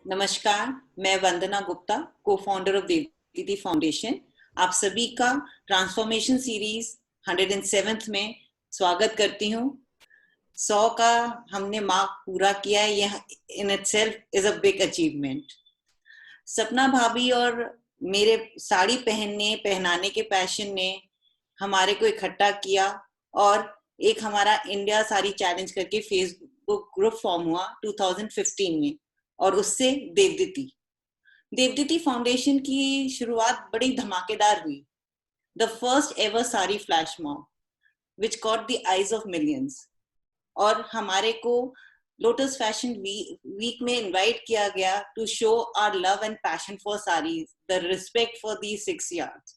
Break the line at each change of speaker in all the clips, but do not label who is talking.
नमस्कार, मैं वंदना गुप्ता, को फाउंडर ऑफ देवदीदी फाउंडेशन। आप सभी का ट्रांसफॉर्मेशन सीरीज 107th में स्वागत करती हूँ। 100 का हमने मार्क पूरा किया है, यह in itself is a big achievement. सपना भाभी और मेरे साड़ी पहनाने के पैशन ने हमारे को इकट्ठा किया और एक हमारा इंडिया साड़ी चैलेंज करके फेसबुक ग्रुप फॉर्म हुआ 2015 में, और उससे देवदीदी फाउंडेशन की शुरुआत बड़ी धमाकेदार हुई। The first ever sari flash mob which caught the eyes of millions. और हमारे को लोटस फैशन वीक में इनवाइट किया गया to show our love and passion for saris, the respect for the 6 yards।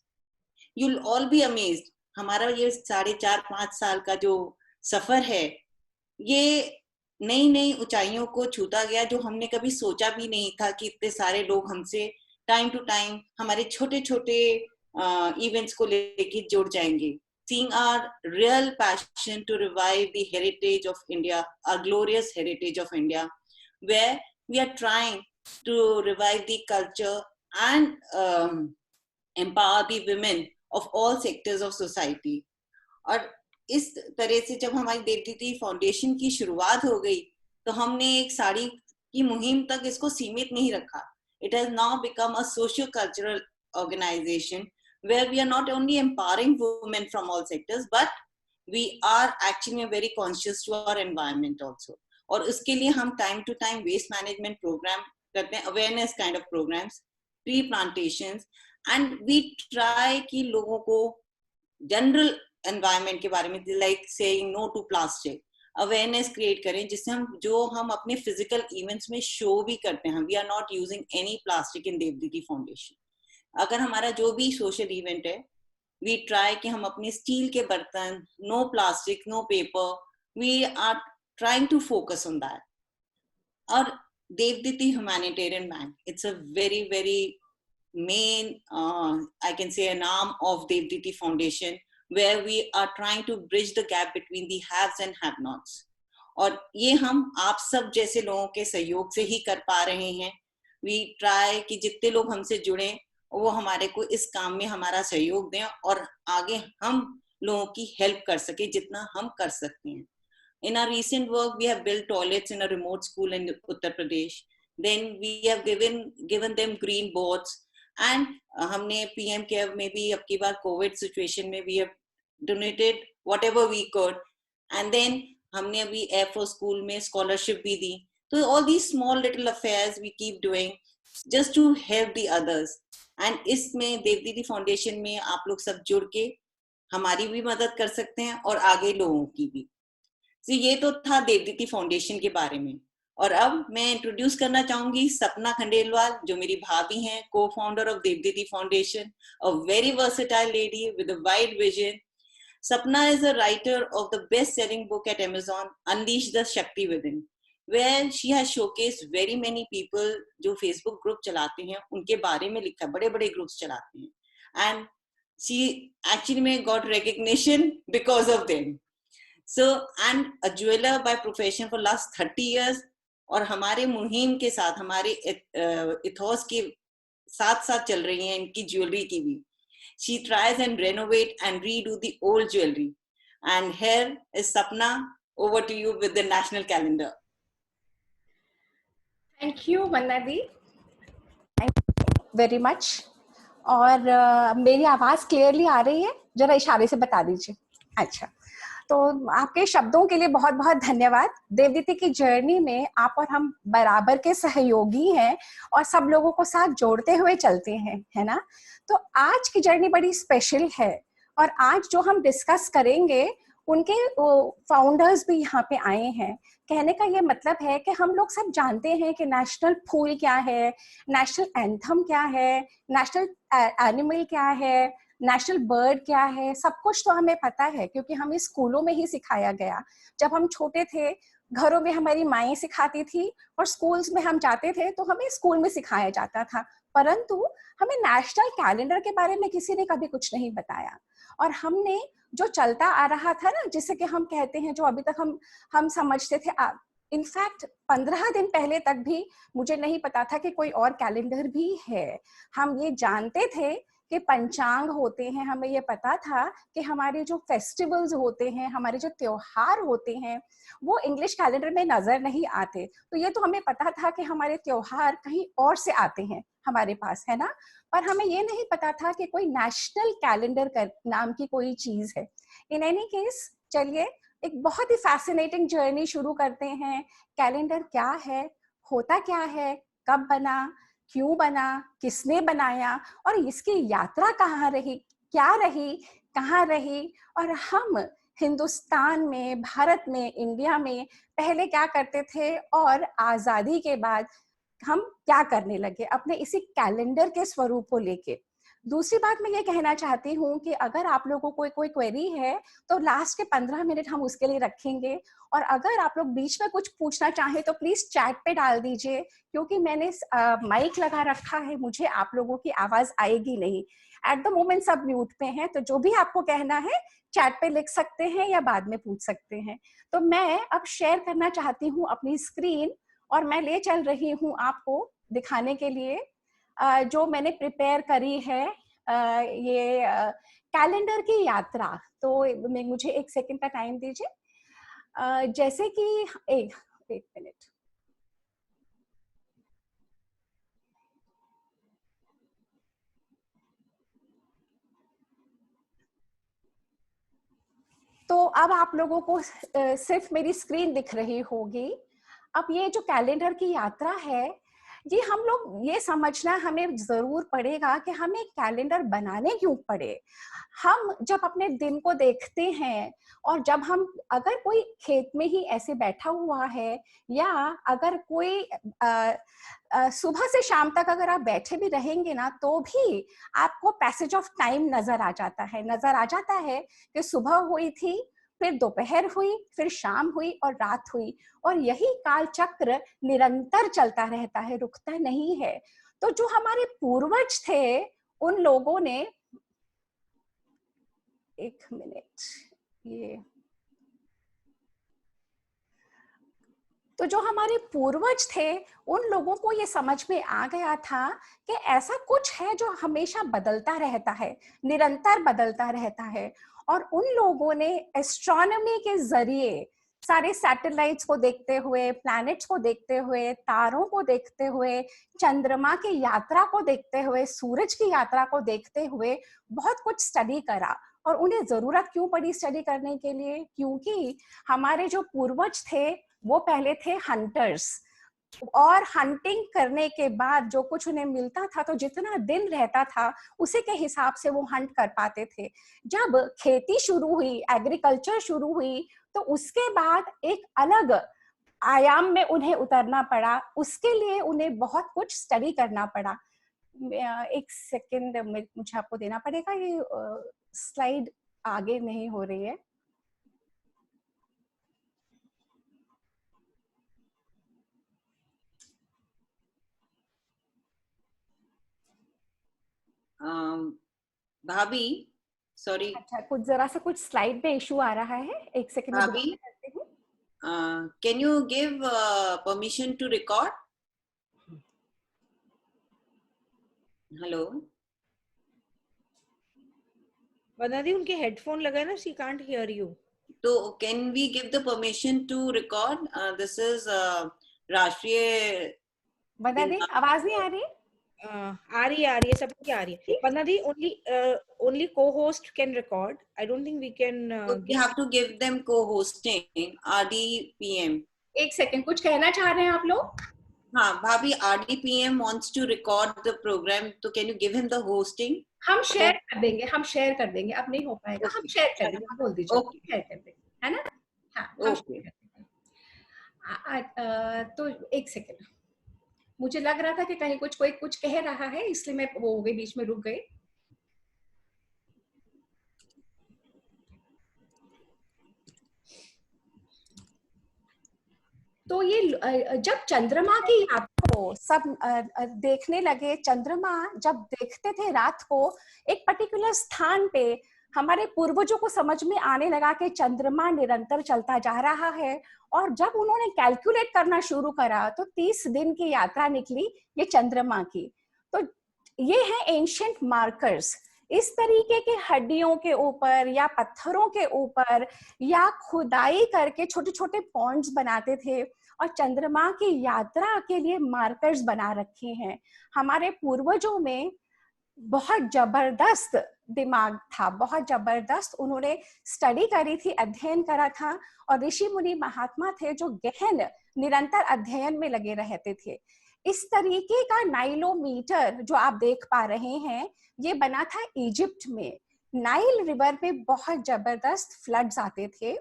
You'll all be amazed, हमारा ये 4.5-5 साल का जो सफर है, ये नई नई ऊंचाइयों को छूता गया जो हमने कभी सोचा भी नहीं था कि इतने सारे लोग हमसे टाइम टू टाइम हमारे छोटे छोटे इवेंट्स को लेके जुड़ जाएंगे। Seeing our real passion to revive the heritage of India, our glorious heritage of India, where we are trying to revive the culture and empower the women of all sectors of society। और इस तरह से जब हमारी देवदीदी foundation की शुरुआत हो गई तो हमने एक साड़ी की मुहिम तक इसको सीमित नहीं रखा। It has now become a socio-cultural organization where we are not only empowering women from all sectors, but we are actually very conscious to our environment also। और उसके लिए हम time to time waste management programme करते हैं, awareness kind of programmes, tree plantations, and we try कि लोगों को general environment के बारे में, like saying no to plastic, awareness create करें, जिससे हम अपने फिजिकल इवेंट्स में शो भी करते हैं। We are not using any plastic in Devdidi foundation. अगर हमारा जो भी सोशल इवेंट है, वी ट्राई कि हम अपने स्टील के बर्तन, no plastic, no paper, we are trying to focus on that. और Devdidi humanitarian bank, it's a very very main I can say an arm of Devditi Foundation, where we are trying to bridge the gap between the haves and have-nots। और ये हम आप सब जैसे लोगों के सहयोग से ही कर पा रहे हैं। We try कि जितने लोग हमसे जुड़े वो हमारे को इस काम में हमारा सहयोग दें और आगे हम लोगों की हेल्प कर सके जितना हम कर सकते हैं। In our recent work, we have built toilets in a remote school in Uttar Pradesh. Then we have given them green boards, and हमने PM केयर में भी अब की बार कोविड सिचुएशन में we have donated whatever we could, and then हमने अभी air force school में scholarship भी दी। तो all these small little affairs we keep doing just to help the others। and इसमें देवदीदी फाउंडेशन में आप लोग सब जुड़ के हमारी भी मदद कर सकते हैं और आगे लोगों की भी। तो ये तो था देवदीदी फाउंडेशन के बारे में। और अब मैं इंट्रोड्यूस करना चाहूंगी सपना खंडेलवाल, जो मेरी भाभी हैं, co founder of Devdidi foundation, a very versatile lady with a wide vision. Sapna is a writer of the best selling book at Amazon, unleash the shakti within, where she has showcased very many people जो Facebook group चलाते हैं उनके बारे में लिखा, बड़े बड़े groups चलाते हैं, and she actually में got recognition because of them। So, and a jeweler by profession for last 30 years, और हमारे मुहिम के साथ, हमारे इथोस के साथ साथ चल रही हैं इनकी ज्वेलरी की भी। She tries and renovate and redo the old jewelry। And here is Sapna, over to you with the national calendar।
Thank you, Vandana the, thank you very much। और मेरी आवाज क्लियरली आ रही है? जरा इशारे से बता दीजिए। अच्छा, तो आपके शब्दों के लिए बहुत बहुत धन्यवाद। देवदीदी की जर्नी में आप और हम बराबर के सहयोगी हैं और सब लोगों को साथ जोड़ते हुए चलते हैं, है ना। तो आज की जर्नी बड़ी स्पेशल है और आज जो हम डिस्कस करेंगे उनके फाउंडर्स भी यहाँ पे आए हैं। कहने का ये मतलब है कि हम लोग सब जानते हैं कि नेशनल फूल क्या है, नेशनल एंथम क्या है, नेशनल एनिमल क्या है, नेशनल बर्ड क्या है, सब कुछ तो हमें पता है क्योंकि हमें स्कूलों में ही सिखाया गया। जब हम छोटे थे घरों में हमारी माएँ सिखाती थी और स्कूल्स में हम जाते थे तो हमें स्कूल में सिखाया जाता था, परंतु हमें नेशनल कैलेंडर के बारे में किसी ने कभी कुछ नहीं बताया। और हमने जो चलता आ रहा था ना, जिसे कि हम कहते हैं, जो अभी तक हम समझते थे इनफैक्ट 15 दिन पहले तक भी मुझे नहीं पता था कि कोई और कैलेंडर भी है। हम ये जानते थे कि पंचांग होते हैं, हमें ये पता था कि हमारे जो फेस्टिवल्स होते हैं, हमारे जो त्योहार होते हैं, वो इंग्लिश कैलेंडर में नजर नहीं आते। तो ये तो हमें पता था कि हमारे त्योहार कहीं और से आते हैं हमारे पास, है ना। पर हमें ये नहीं पता था कि कोई नेशनल कैलेंडर नाम की कोई चीज है। इन एनी केस, चलिए एक बहुत ही फैसिनेटिंग जर्नी शुरू करते हैं। कैलेंडर क्या है, होता क्या है, कब बना, क्यों बना, किसने बनाया, और इसकी यात्रा कहाँ रही, क्या रही, कहाँ रही, और हम हिंदुस्तान में, भारत में, इंडिया में पहले क्या करते थे और आजादी के बाद हम क्या करने लगे अपने इसी कैलेंडर के स्वरूप को लेके। दूसरी बात मैं ये कहना चाहती हूँ कि अगर आप लोगों को कोई क्वेरी है तो लास्ट के 15 मिनट हम उसके लिए रखेंगे, और अगर आप लोग बीच में कुछ पूछना चाहें तो प्लीज चैट पे डाल दीजिए, क्योंकि मैंने माइक लगा रखा है, मुझे आप लोगों की आवाज आएगी नहीं। एट द मोमेंट सब म्यूट पे हैं, तो जो भी आपको कहना है चैट पे लिख सकते हैं या बाद में पूछ सकते हैं। तो मैं अब शेयर करना चाहती हूँ अपनी स्क्रीन, और मैं ले चल रही हूँ आपको दिखाने के लिए जो मैंने प्रिपेयर करी है, ये कैलेंडर की यात्रा। तो मुझे एक सेकंड का टाइम दीजिए। जैसे कि एक मिनट, तो अब आप लोगों को सिर्फ मेरी स्क्रीन दिख रही होगी। अब ये जो कैलेंडर की यात्रा है, ये हम लोग ये समझना हमें जरूर पड़ेगा कि हमें कैलेंडर बनाने क्यों पड़े। हम जब अपने दिन को देखते हैं, और जब हम, अगर कोई खेत में ही ऐसे बैठा हुआ है, या अगर कोई सुबह से शाम तक अगर आप बैठे भी रहेंगे ना, तो भी आपको पैसेज ऑफ टाइम नजर आ जाता है कि सुबह हुई थी, फिर दोपहर हुई, फिर शाम हुई और रात हुई, और यही काल चक्र निरंतर चलता रहता है, रुकता नहीं है। तो जो हमारे पूर्वज थे, उन लोगों ने, एक मिनट, ये, तो जो हमारे पूर्वज थे, उन लोगों को ये समझ में आ गया था कि ऐसा कुछ है जो हमेशा बदलता रहता है, निरंतर बदलता रहता है। और उन लोगों ने एस्ट्रोनॉमी के जरिए सारे सैटेलाइट्स को देखते हुए, प्लैनेट्स को देखते हुए, तारों को देखते हुए, चंद्रमा की यात्रा को देखते हुए, सूरज की यात्रा को देखते हुए बहुत कुछ स्टडी करा। और उन्हें जरूरत क्यों पड़ी स्टडी करने के लिए? क्योंकि हमारे जो पूर्वज थे वो पहले थे हंटर्स, और हंटिंग करने के बाद जो कुछ उन्हें मिलता था, तो जितना दिन रहता था उसी के हिसाब से वो हंट कर पाते थे। जब खेती शुरू हुई, एग्रीकल्चर शुरू हुई, तो उसके बाद एक अलग आयाम में उन्हें उतरना पड़ा, उसके लिए उन्हें बहुत कुछ स्टडी करना पड़ा। एक सेकंड मुझे आपको देना पड़ेगा, ये स्लाइड आगे नहीं हो रही है।
भाभी, सॉरी।
अच्छा, कुछ जरा सा कुछ स्लाइड में इशू आ रहा है, एक सेकंड में
भाभी,
करती हूँ।
Can you give permission to record? Hello
Vandana di, उनके हेडफोन लगा है ना, शी कांट हियर यू।
तो can we give the permission to record? This is Rashtriya.
Vandana दी, आवाज नहीं आ रही?
आ रही है, सबकी आ रही है। वंदना दी, only co-host can record. I don't think we can
We have to give them co-hosting, RDPM.
एक सेकंड, कुछ कहना चाह रहे हैं आप लोग?
हाँ भाभी, RDPM wants to record the program, तो can you give him the hosting?
हम शेयर कर देंगे, अब नहीं हो पाएगा, हम शेयर कर देंगे, बोल दीजिए शेयर कर देंगे, है ना? हाँ, हम शेयर कर देंगे। तो एक सेकंड, मुझे लग रहा था कि कहीं कोई कुछ कह रहा है, इसलिए मैं वो हो गई, बीच में रुक गई। तो ये जब चंद्रमा की यात्रा को सब देखने लगे, चंद्रमा जब देखते थे रात को एक पर्टिकुलर स्थान पे, हमारे पूर्वजों को समझ में आने लगा कि चंद्रमा निरंतर चलता जा रहा है, और जब उन्होंने कैलकुलेट करना शुरू करा तो 30 दिन की यात्रा निकली ये चंद्रमा की। तो ये है एंशिएंट मार्कर्स। इस तरीके के हड्डियों के ऊपर या पत्थरों के ऊपर या खुदाई करके छोटे छोटे पॉइंट्स बनाते थे और चंद्रमा की यात्रा के लिए मार्कर्स बना रखे हैं। हमारे पूर्वजों में बहुत जबरदस्त दिमाग था, बहुत जबरदस्त उन्होंने स्टडी करी थी, अध्ययन करा था, और ऋषि मुनि महात्मा थे जो गहन निरंतर अध्ययन में लगे रहते थे। इस तरीके का नाइलोमीटर जो आप देख पा रहे हैं ये बना था इजिप्ट में। नाइल रिवर में बहुत जबरदस्त फ्लड्स आते थे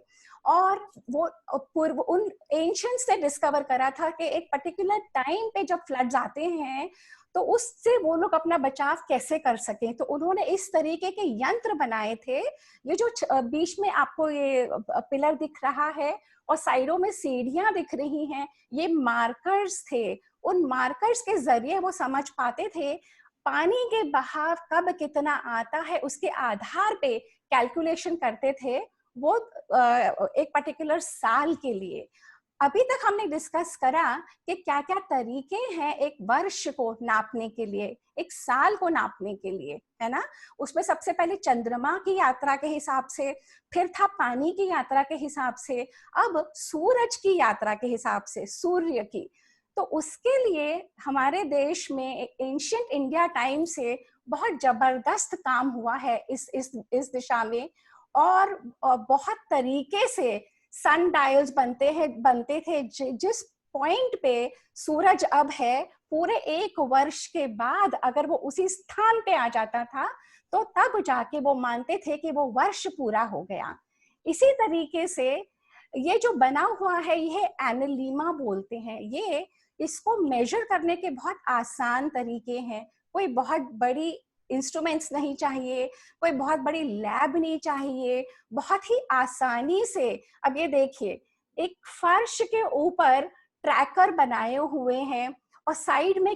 और वो पूर्व उन एंशिएंट्स ने डिस्कवर करा था कि एक पर्टिकुलर टाइम पे जब फ्लड्स आते हैं तो उससे वो लोग अपना बचाव कैसे कर सकें। तो उन्होंने इस तरीके के यंत्र बनाए थे। ये जो बीच में आपको ये पिलर दिख रहा है और साइडों में सीढ़ियां दिख रही हैं, ये मार्कर्स थे। उन मार्कर्स के जरिए वो समझ पाते थे पानी के बहाव कब कितना आता है, उसके आधार पे कैलकुलेशन करते थे वो एक पर्टिकुलर साल के लिए। अभी तक हमने डिस्कस करा कि क्या क्या तरीके हैं एक वर्ष को नापने के लिए, एक साल को नापने के लिए, है ना। उसमें सबसे पहले चंद्रमा की यात्रा के हिसाब से, फिर था पानी की यात्रा के हिसाब से, अब सूरज की यात्रा के हिसाब से, सूर्य की। तो उसके लिए हमारे देश में एंशिएंट इंडिया टाइम से बहुत जबरदस्त काम हुआ है इस दिशा में। और बहुत तरीके से सन डायल्स बनते थे जिस पॉइंट पे सूरज अब है, पूरे एक वर्ष के बाद अगर वो उसी स्थान पे आ जाता था तो तब जाके वो मानते थे कि वो वर्ष पूरा हो गया। इसी तरीके से ये जो बना हुआ है ये एनालिमा बोलते हैं। ये इसको मेजर करने के बहुत आसान तरीके हैं। कोई बहुत बड़ी इंस्ट्रूमेंट्स नहीं चाहिए, कोई बहुत बड़ी लैब नहीं चाहिए, बहुत ही आसानी से। अब ये देखिए, एक फर्श के ऊपर ट्रैकर बनाए हुए हैं और साइड में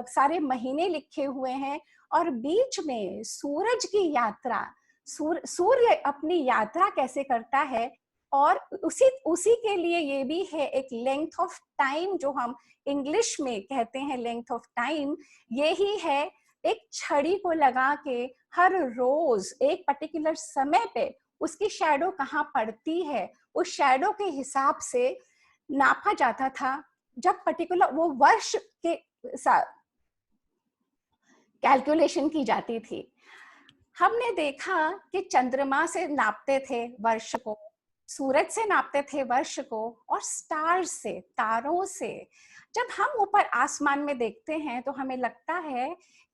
सारे महीने लिखे हुए हैं और बीच में सूरज की यात्रा, सूर्य अपनी यात्रा कैसे करता है। और उसी के लिए ये भी है एक लेंथ ऑफ टाइम, जो हम इंग्लिश में कहते हैं लेंथ ऑफ टाइम। यही है एक छड़ी को लगा के हर रोज एक पर्टिकुलर समय पे उसकी शैडो कहाँ पड़ती है, उस शैडो के हिसाब से नापा जाता था। जब पर्टिकुलर वो वर्ष के साथ कैलकुलेशन की जाती थी। हमने देखा कि चंद्रमा से नापते थे वर्ष को, सूरज से नापते थे वर्ष को, और स्टार्स से, तारों से। जब हम ऊपर आसमान में देखते हैं तो हमें लगता है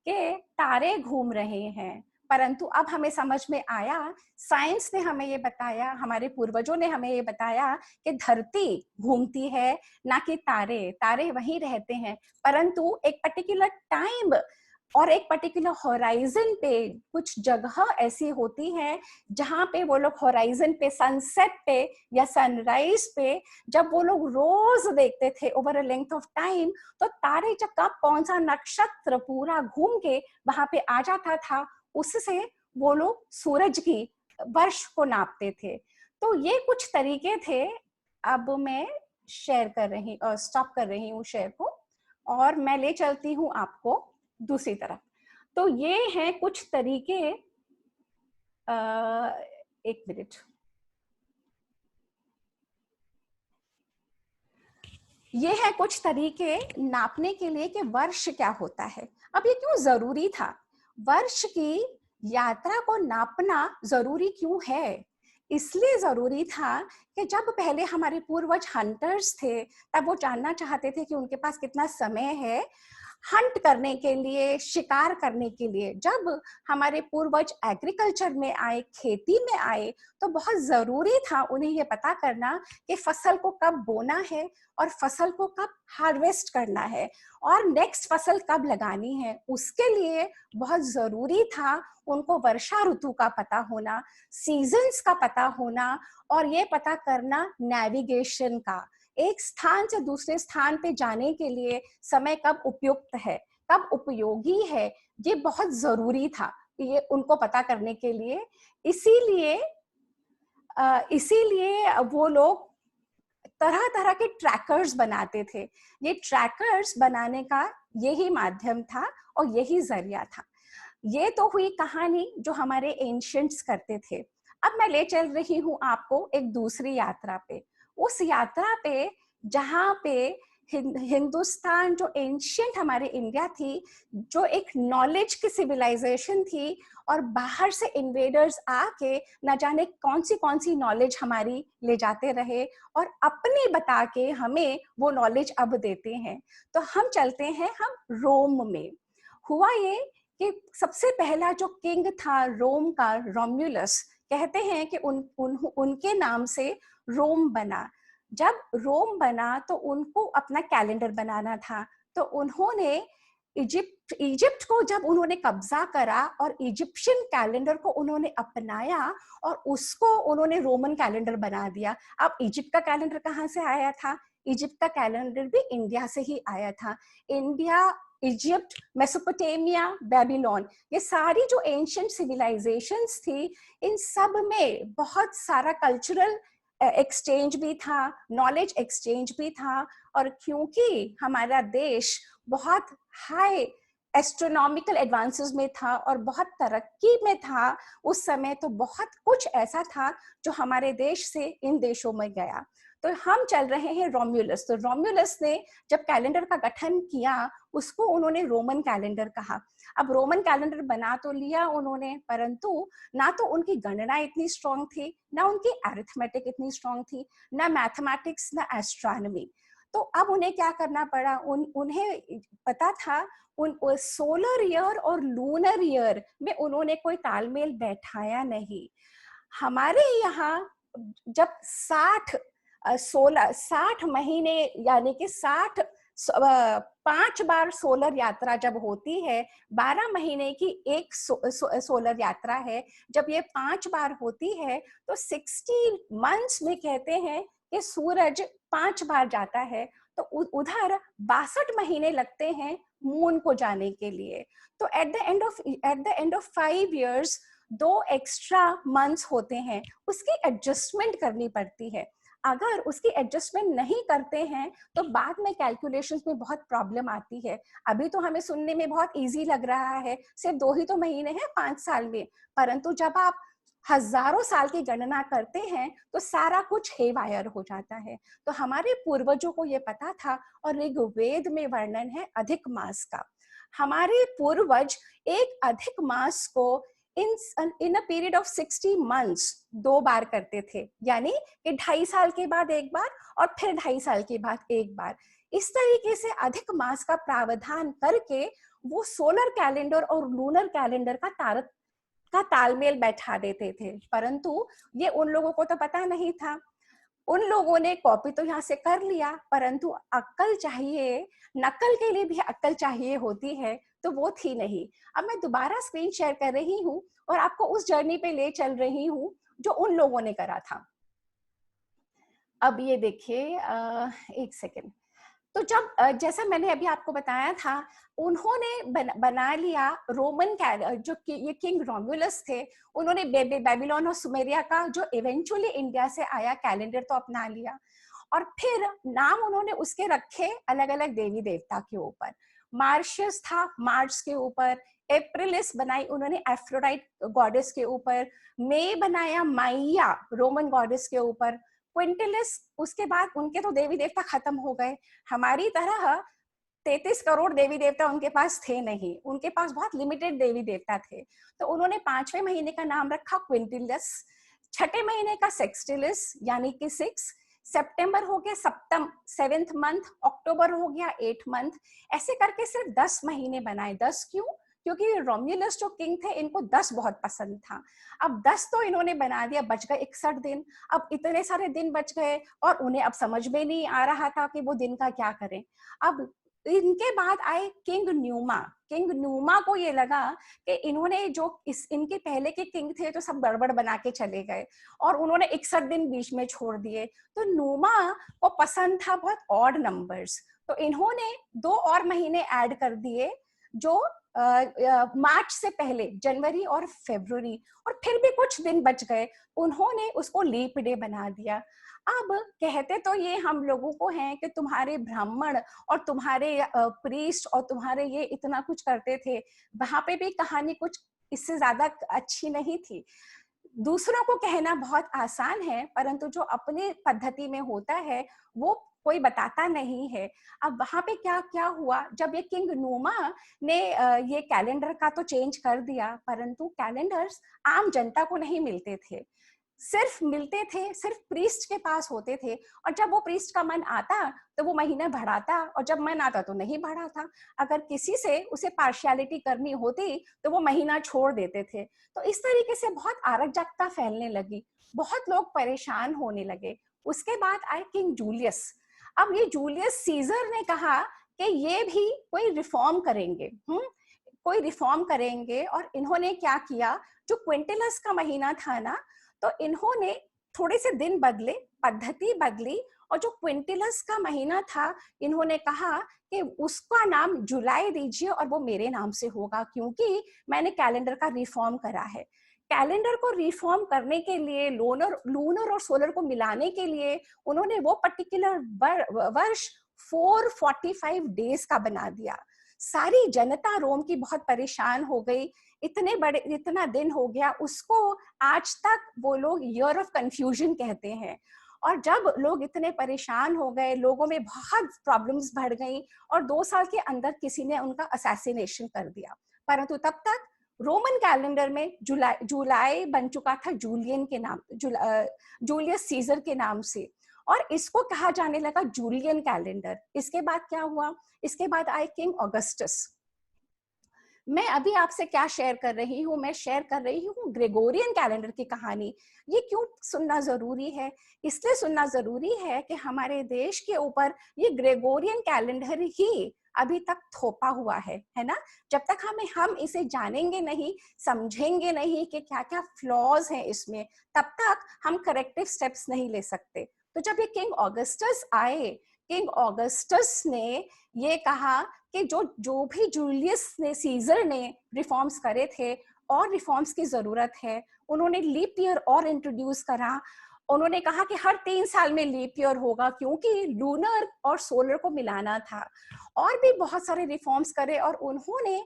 कि तारे घूम रहे हैं, परंतु अब हमें समझ में आया, साइंस ने हमें ये बताया, हमारे पूर्वजों ने हमें ये बताया कि धरती घूमती है, ना कि तारे। तारे वहीं रहते हैं, परंतु एक पर्टिकुलर टाइम और एक पर्टिकुलर होराइजन पे कुछ जगह ऐसी होती है जहां पे वो लोग होराइजन पे, सनसेट पे या सनराइज पे, जब वो लोग रोज देखते थे over a length of time, तो तारे जब कब कौन सा नक्षत्र पूरा घूम के वहां पे आ जाता था, उससे वो लोग सूरज की वर्ष को नापते थे। तो ये कुछ तरीके थे। अब मैं शेयर कर रही स्टॉप कर रही हूँ शेयर को और मैं ले चलती हूँ आपको दूसरी तरफ। तो ये हैं कुछ तरीके, एक मिनट, ये है कुछ तरीके नापने के लिए कि वर्ष क्या होता है। अब ये क्यों जरूरी था, वर्ष की यात्रा को नापना जरूरी क्यों है? इसलिए जरूरी था कि जब पहले हमारे पूर्वज हंटर्स थे तब वो जानना चाहते थे कि उनके पास कितना समय है हंट करने के लिए, शिकार करने के लिए। जब हमारे पूर्वज एग्रीकल्चर में आए, खेती में आए, तो बहुत जरूरी था उन्हें ये पता करना कि फसल को कब बोना है और फसल को कब हार्वेस्ट करना है और नेक्स्ट फसल कब लगानी है। उसके लिए बहुत जरूरी था उनको वर्षा ऋतु का पता होना, सीजन्स का पता होना, और ये पता करना नेविगेशन का, एक स्थान से दूसरे स्थान पे जाने के लिए समय कब उपयुक्त है, कब उपयोगी है, ये बहुत जरूरी था। ये उनको पता करने के लिए। इसीलिए वो लोग तरह तरह के ट्रैकर्स बनाते थे। ये ट्रैकर्स बनाने का यही माध्यम था और यही जरिया था। ये तो हुई कहानी जो हमारे एंशिएंट्स करते थे। अब मैं ले चल रही हूँ आपको एक दूसरी यात्रा पे, उस यात्रा पे जहाँ पे हिंदुस्तान, जो एंशिएंट हमारे इंडिया थी, जो एक नॉलेज की सिविलाइजेशन थी, और बाहर से इन्वेडर्स आके न जाने कौन सी नॉलेज हमारी ले जाते रहे और अपनी बता के हमें वो नॉलेज अब देते हैं। तो हम चलते हैं हम रोम में। हुआ ये कि सबसे पहला जो किंग था रोम का, रोम्युलस, कहते हैं कि उनके नाम से रोम बना। जब रोम बना तो उनको अपना कैलेंडर बनाना था, तो उन्होंने इजिप्ट को जब उन्होंने कब्जा करा और इजिप्शियन कैलेंडर को उन्होंने अपनाया और उसको उन्होंने रोमन कैलेंडर बना दिया। अब इजिप्ट का कैलेंडर कहाँ से आया था? इजिप्ट का कैलेंडर भी इंडिया से ही आया था। इंडिया, इजिप्ट, मेसोपोटामिया, बेबीलोन, ये सारी जो एंशिएंट सिविलाइजेशंस थी, इन सब में बहुत सारा कल्चरल एक्सचेंज भी था, नॉलेज एक्सचेंज भी था। और क्योंकि हमारा देश बहुत हाई एस्ट्रोनॉमिकल एडवांसेस में था और बहुत तरक्की में था उस समय, तो बहुत कुछ ऐसा था जो हमारे देश से इन देशों में गया। तो हम चल रहे हैं रोम्युलस। तो रोम्युलस ने जब कैलेंडर का गठन किया, उसको उन्होंने रोमन कैलेंडर कहा। अब रोमन कैलेंडर बना तो लिया उन्होंने, परंतु ना तो उनकी गणना इतनी स्ट्रांग थी, ना उनकी अरिथमेटिक इतनी स्ट्रांग थी, ना मैथमेटिक्स, ना एस्ट्रोनॉमी। तो अब उन्हें क्या करना पड़ा, उन्हें पता था उन सोलर ईयर और लूनर ईयर में उन्होंने कोई तालमेल बैठाया नहीं। हमारे यहाँ जब 60 महीने यानी कि 5 बार सोलर यात्रा जब होती है, 12 महीने की एक सोलर यात्रा है, जब ये 5 बार होती है तो 60 मंथ्स में कहते हैं कि सूरज 5 बार जाता है। तो उधर 62 महीने लगते हैं मून को जाने के लिए। तो at the end of 5 years 2 extra months होते हैं, उसकी एडजस्टमेंट करनी पड़ती है। अगर उसकी एडजस्टमेंट नहीं करते हैं तो बाद में कैलकुलेशंस में बहुत प्रॉब्लम आती है। अभी तो हमें सुनने में बहुत इजी लग रहा है, सिर्फ 2 ही तो महीने हैं 5 साल में, परंतु जब आप हजारों साल की गणना करते हैं तो सारा कुछ हेवायर हो जाता है। तो हमारे पूर्वजों को ये पता था, और ऋग्वेद में वर्णन है अधिक मास का। हमारे पूर्वज एक अधिक मास को इन अ पीरियड ऑफ 60 months 2 बार करते थे, यानी कि 2.5 साल के बाद एक बार और फिर 2.5 साल के बाद एक बार। इस तरीके से अधिक मास का प्रावधान करके वो सोलर कैलेंडर और लूनर कैलेंडर का तालमेल बैठा देते थे। परंतु ये उन लोगों को तो पता नहीं था। उन लोगों ने कॉपी तो यहाँ से कर लिया, परंतु अक्ल चाहिए, नकल के लिए भी अक्ल चाहिए होती है, तो वो थी नहीं। अब मैं दोबारा स्क्रीन शेयर कर रही हूँ और आपको उस जर्नी पे ले चल रही हूँ जो उन लोगों ने करा था। अब ये देखिए, एक सेकेंड। तो जब जैसा मैंने अभी आपको बताया था, उन्होंने बना लिया रोमन जो ये किंग रोम्युलस थे, उन्होंने बेबीलोन और सुमेरिया का जो इवेंचुअली इंडिया से आया कैलेंडर तो अपना लिया, और फिर नाम उन्होंने उसके रखे अलग अलग देवी देवता के ऊपर। मार्शियस था मार्स के ऊपर, एप्रिलिस बनाई उन्होंने एफ्रोडाइट गॉडेस के ऊपर, मे बनाया माइया रोमन गॉडेस के ऊपर, क्विंटिलिस, उसके बाद उनके तो देवी देवता खत्म हो गए। हमारी तरह 33 करोड़ देवी देवता उनके पास थे नहीं, उनके पास बहुत लिमिटेड देवी देवता थे। तो उन्होंने 5वें महीने का नाम रखा क्विंटिलस, 6ठे महीने का सेक्सटिलिस यानी कि 6, सितंबर हो गया सप्तम 7th मंथ, अक्टूबर हो गया 8th मंथ, ऐसे करके सिर्फ 10 महीने बनाए। 10 क्यों? क्योंकि रोम्युलस जो किंग थे इनको 10 बहुत पसंद था। अब 10 तो इन्होंने बना दिया, बच गए 61 दिन। अब इतने सारे दिन बच गए और उन्हें अब समझ में नहीं आ रहा था कि वो दिन का क्या करें। अब इनके बाद आए किंग न्यूमा। किंग न्यूमा को ये लगा कि इन्होंने जो इनके पहले के किंग थे तो सब गड़बड़ बना के चले गए और उन्होंने 61 दिन बीच में छोड़ दिए। तो न्यूमा को पसंद था बहुत ऑड नंबर्स, तो इन्होंने 2 और महीने ऐड कर दिए जो मार्च से पहले जनवरी और फरवरी, और फिर भी कुछ दिन बच गए, उन्होंने उसको लीप डे बना दिया। अब कहते तो ये हम लोगों को हैं कि तुम्हारे ब्राह्मण और तुम्हारे प्रीस्ट और तुम्हारे ये इतना कुछ करते थे, वहां पे भी कहानी कुछ इससे ज्यादा अच्छी नहीं थी। दूसरों को कहना बहुत आसान है, परंतु जो अपने पद्धति में होता है वो कोई बताता नहीं है। अब वहां पे क्या क्या हुआ, जब ये किंग नूमा ने ये कैलेंडर का तो चेंज कर दिया, परंतु कैलेंडर्स आम जनता को नहीं मिलते थे, सिर्फ मिलते थे सिर्फ प्रीस्ट के पास होते थे, और जब वो प्रीस्ट का मन आता तो वो महीना बढ़ाता, और जब मन आता तो नहीं बढ़ाता। अगर किसी से उसे पार्शियलिटी करनी होती तो वो महीना छोड़ देते थे। तो इस तरीके से बहुत अराजकता फैलने लगी, बहुत लोग परेशान होने लगे। उसके बाद आए किंग जूलियस। अब ये जूलियस सीजर ने कहा कि ये भी कोई रिफॉर्म करेंगे, कोई रिफॉर्म करेंगे, और इन्होंने क्या किया, जो क्विंटिलस का महीना था ना, तो इन्होंने थोड़े से दिन बदले, पद्धति बदली, और जो क्विंटिलस का महीना था इन्होंने कहा कि उसका नाम जुलाई दीजिए और वो मेरे नाम से होगा, क्योंकि मैंने कैलेंडर का रिफॉर्म करा है। कैलेंडर को रिफॉर्म करने के लिए, लूनर और सोलर को मिलाने के लिए उन्होंने वो पर्टिकुलर वर्ष 445 डेज का बना दिया। सारी जनता रोम की बहुत परेशान हो गई, इतना दिन हो गया, उसको आज तक वो लोग ईयर ऑफ कंफ्यूजन कहते हैं। और जब लोग इतने परेशान हो गए, लोगों में बहुत प्रॉब्लम्स बढ़ गई, और 2 साल के अंदर किसी ने उनका असैसिनेशन कर दिया। परंतु तब तक रोमन कैलेंडर में जुलाई बन चुका था जूलियन के नाम, जूलियस सीजर के नाम से, और इसको कहा जाने लगा जूलियन कैलेंडर। इसके बाद क्या हुआ, इसके बाद आए किंग ऑगस्टस। मैं अभी आपसे क्या शेयर कर रही हूँ, मैं शेयर कर रही हूँ ग्रेगोरियन कैलेंडर की कहानी। ये क्यों सुनना जरूरी है, इसलिए सुनना जरूरी है कि हमारे देश के ऊपर ये ग्रेगोरियन कैलेंडर ही अभी तक थोपा हुआ है ना। जब तक हम इसे जानेंगे नहीं, समझेंगे नहीं कि क्या क्या फ्लॉज हैं इसमें, तब तक हम करेक्टिव स्टेप्स नहीं ले सकते। तो जब ये किंग ऑगस्टस आए, किंग ऑगस्टस ने ये कहा कि जो भी जूलियस ने, सीजर ने रिफॉर्म्स करे थे, और रिफॉर्म्स की जरूरत है। उन्होंने लीप ईयर और इंट्रोड्यूस करा। उन्होंने कहा कि हर 3 साल में लीप ईयर होगा, क्योंकि लूनर और सोलर को मिलाना था। और भी बहुत सारे रिफॉर्म्स करे, और उन्होंने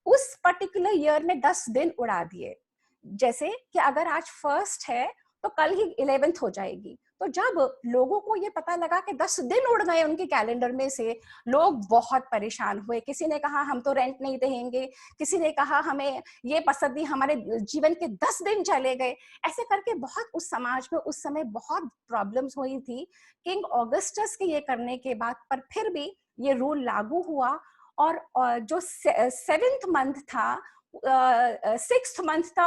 उस पर्टिकुलर ईयर में 10 दिन उड़ा दिए। जैसे कि अगर आज 1 है तो कल ही 11 हो जाएगी। तो जब लोगों को ये पता लगा कि 10 दिन उड़ गए उनके कैलेंडर में से, लोग बहुत परेशान हुए। किसी ने कहा हम तो रेंट नहीं देंगे, किसी ने कहा हमें ये पसंद नहीं, हमारे जीवन के 10 दिन चले गए। ऐसे करके बहुत उस समाज में उस समय बहुत प्रॉब्लम्स हुई थी। किंग ऑगस्टस के ये करने के बाद पर फिर भी ये रूल लागू हुआ, और जो 7th मंथ था, 6th मंथ था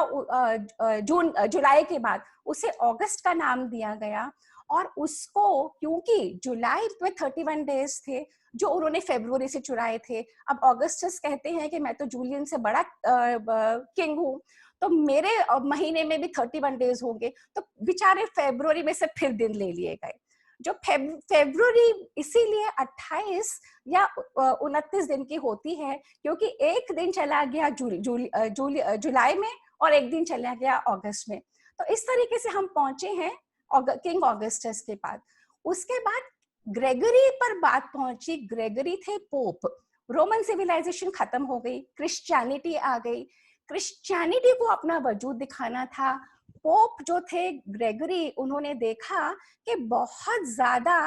जुलाई के बाद, उसे अगस्त का नाम दिया गया। और उसको, क्योंकि जुलाई में 31 डेज थे जो उन्होंने फरवरी से चुराए थे, अब ऑगस्टस कहते हैं कि मैं तो जूलियन से बड़ा किंग हूँ, तो मेरे महीने में भी 31 डेज होंगे, तो बेचारे फरवरी में से फिर दिन ले लिए गए। जो फरवरी इसीलिए 28 या 29 दिन की होती है, क्योंकि एक दिन चला गया जुलाई में और एक दिन चला गया अगस्त में। तो इस तरीके से हम पहुंचे हैं किंग ऑगस्टस के बाद। उसके बाद ग्रेगरी पर बात पहुंची। ग्रेगरी थे पोप। रोमन सिविलाइजेशन खत्म हो गई, क्रिश्चियनिटी आ गई, क्रिश्चियनिटी को अपना वजूद दिखाना था। पोप जो थे ग्रेगरी, उन्होंने देखा कि बहुत ज्यादा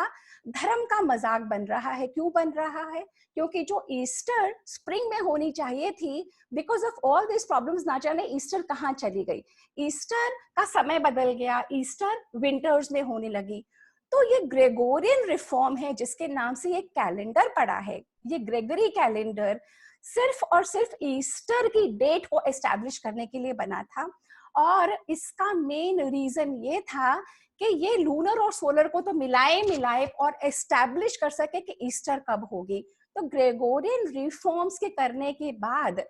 धर्म का मजाक बन रहा है। क्यों बन रहा है? क्योंकि जो ईस्टर स्प्रिंग में होनी चाहिए थी, because of all this problems, ना जाने ईस्टर कहाँ चली गई। ईस्टर का समय बदल गया, ईस्टर विंटर्स में होने लगी। तो ये ग्रेगोरियन रिफॉर्म है जिसके नाम से ये कैलेंडर पड़ा है। ये ग्रेगरी कैलेंडर सिर्फ और सिर्फ ईस्टर की डेट को एस्टैब्लिश करने के लिए बना था, और इसका मेन रीजन ये था कि ये लूनर और सोलर को तो मिलाए और एस्टैब्लिश कर सके कि ईस्टर कब होगी। तो ग्रेगोरियन रिफॉर्म्स के करने के बाद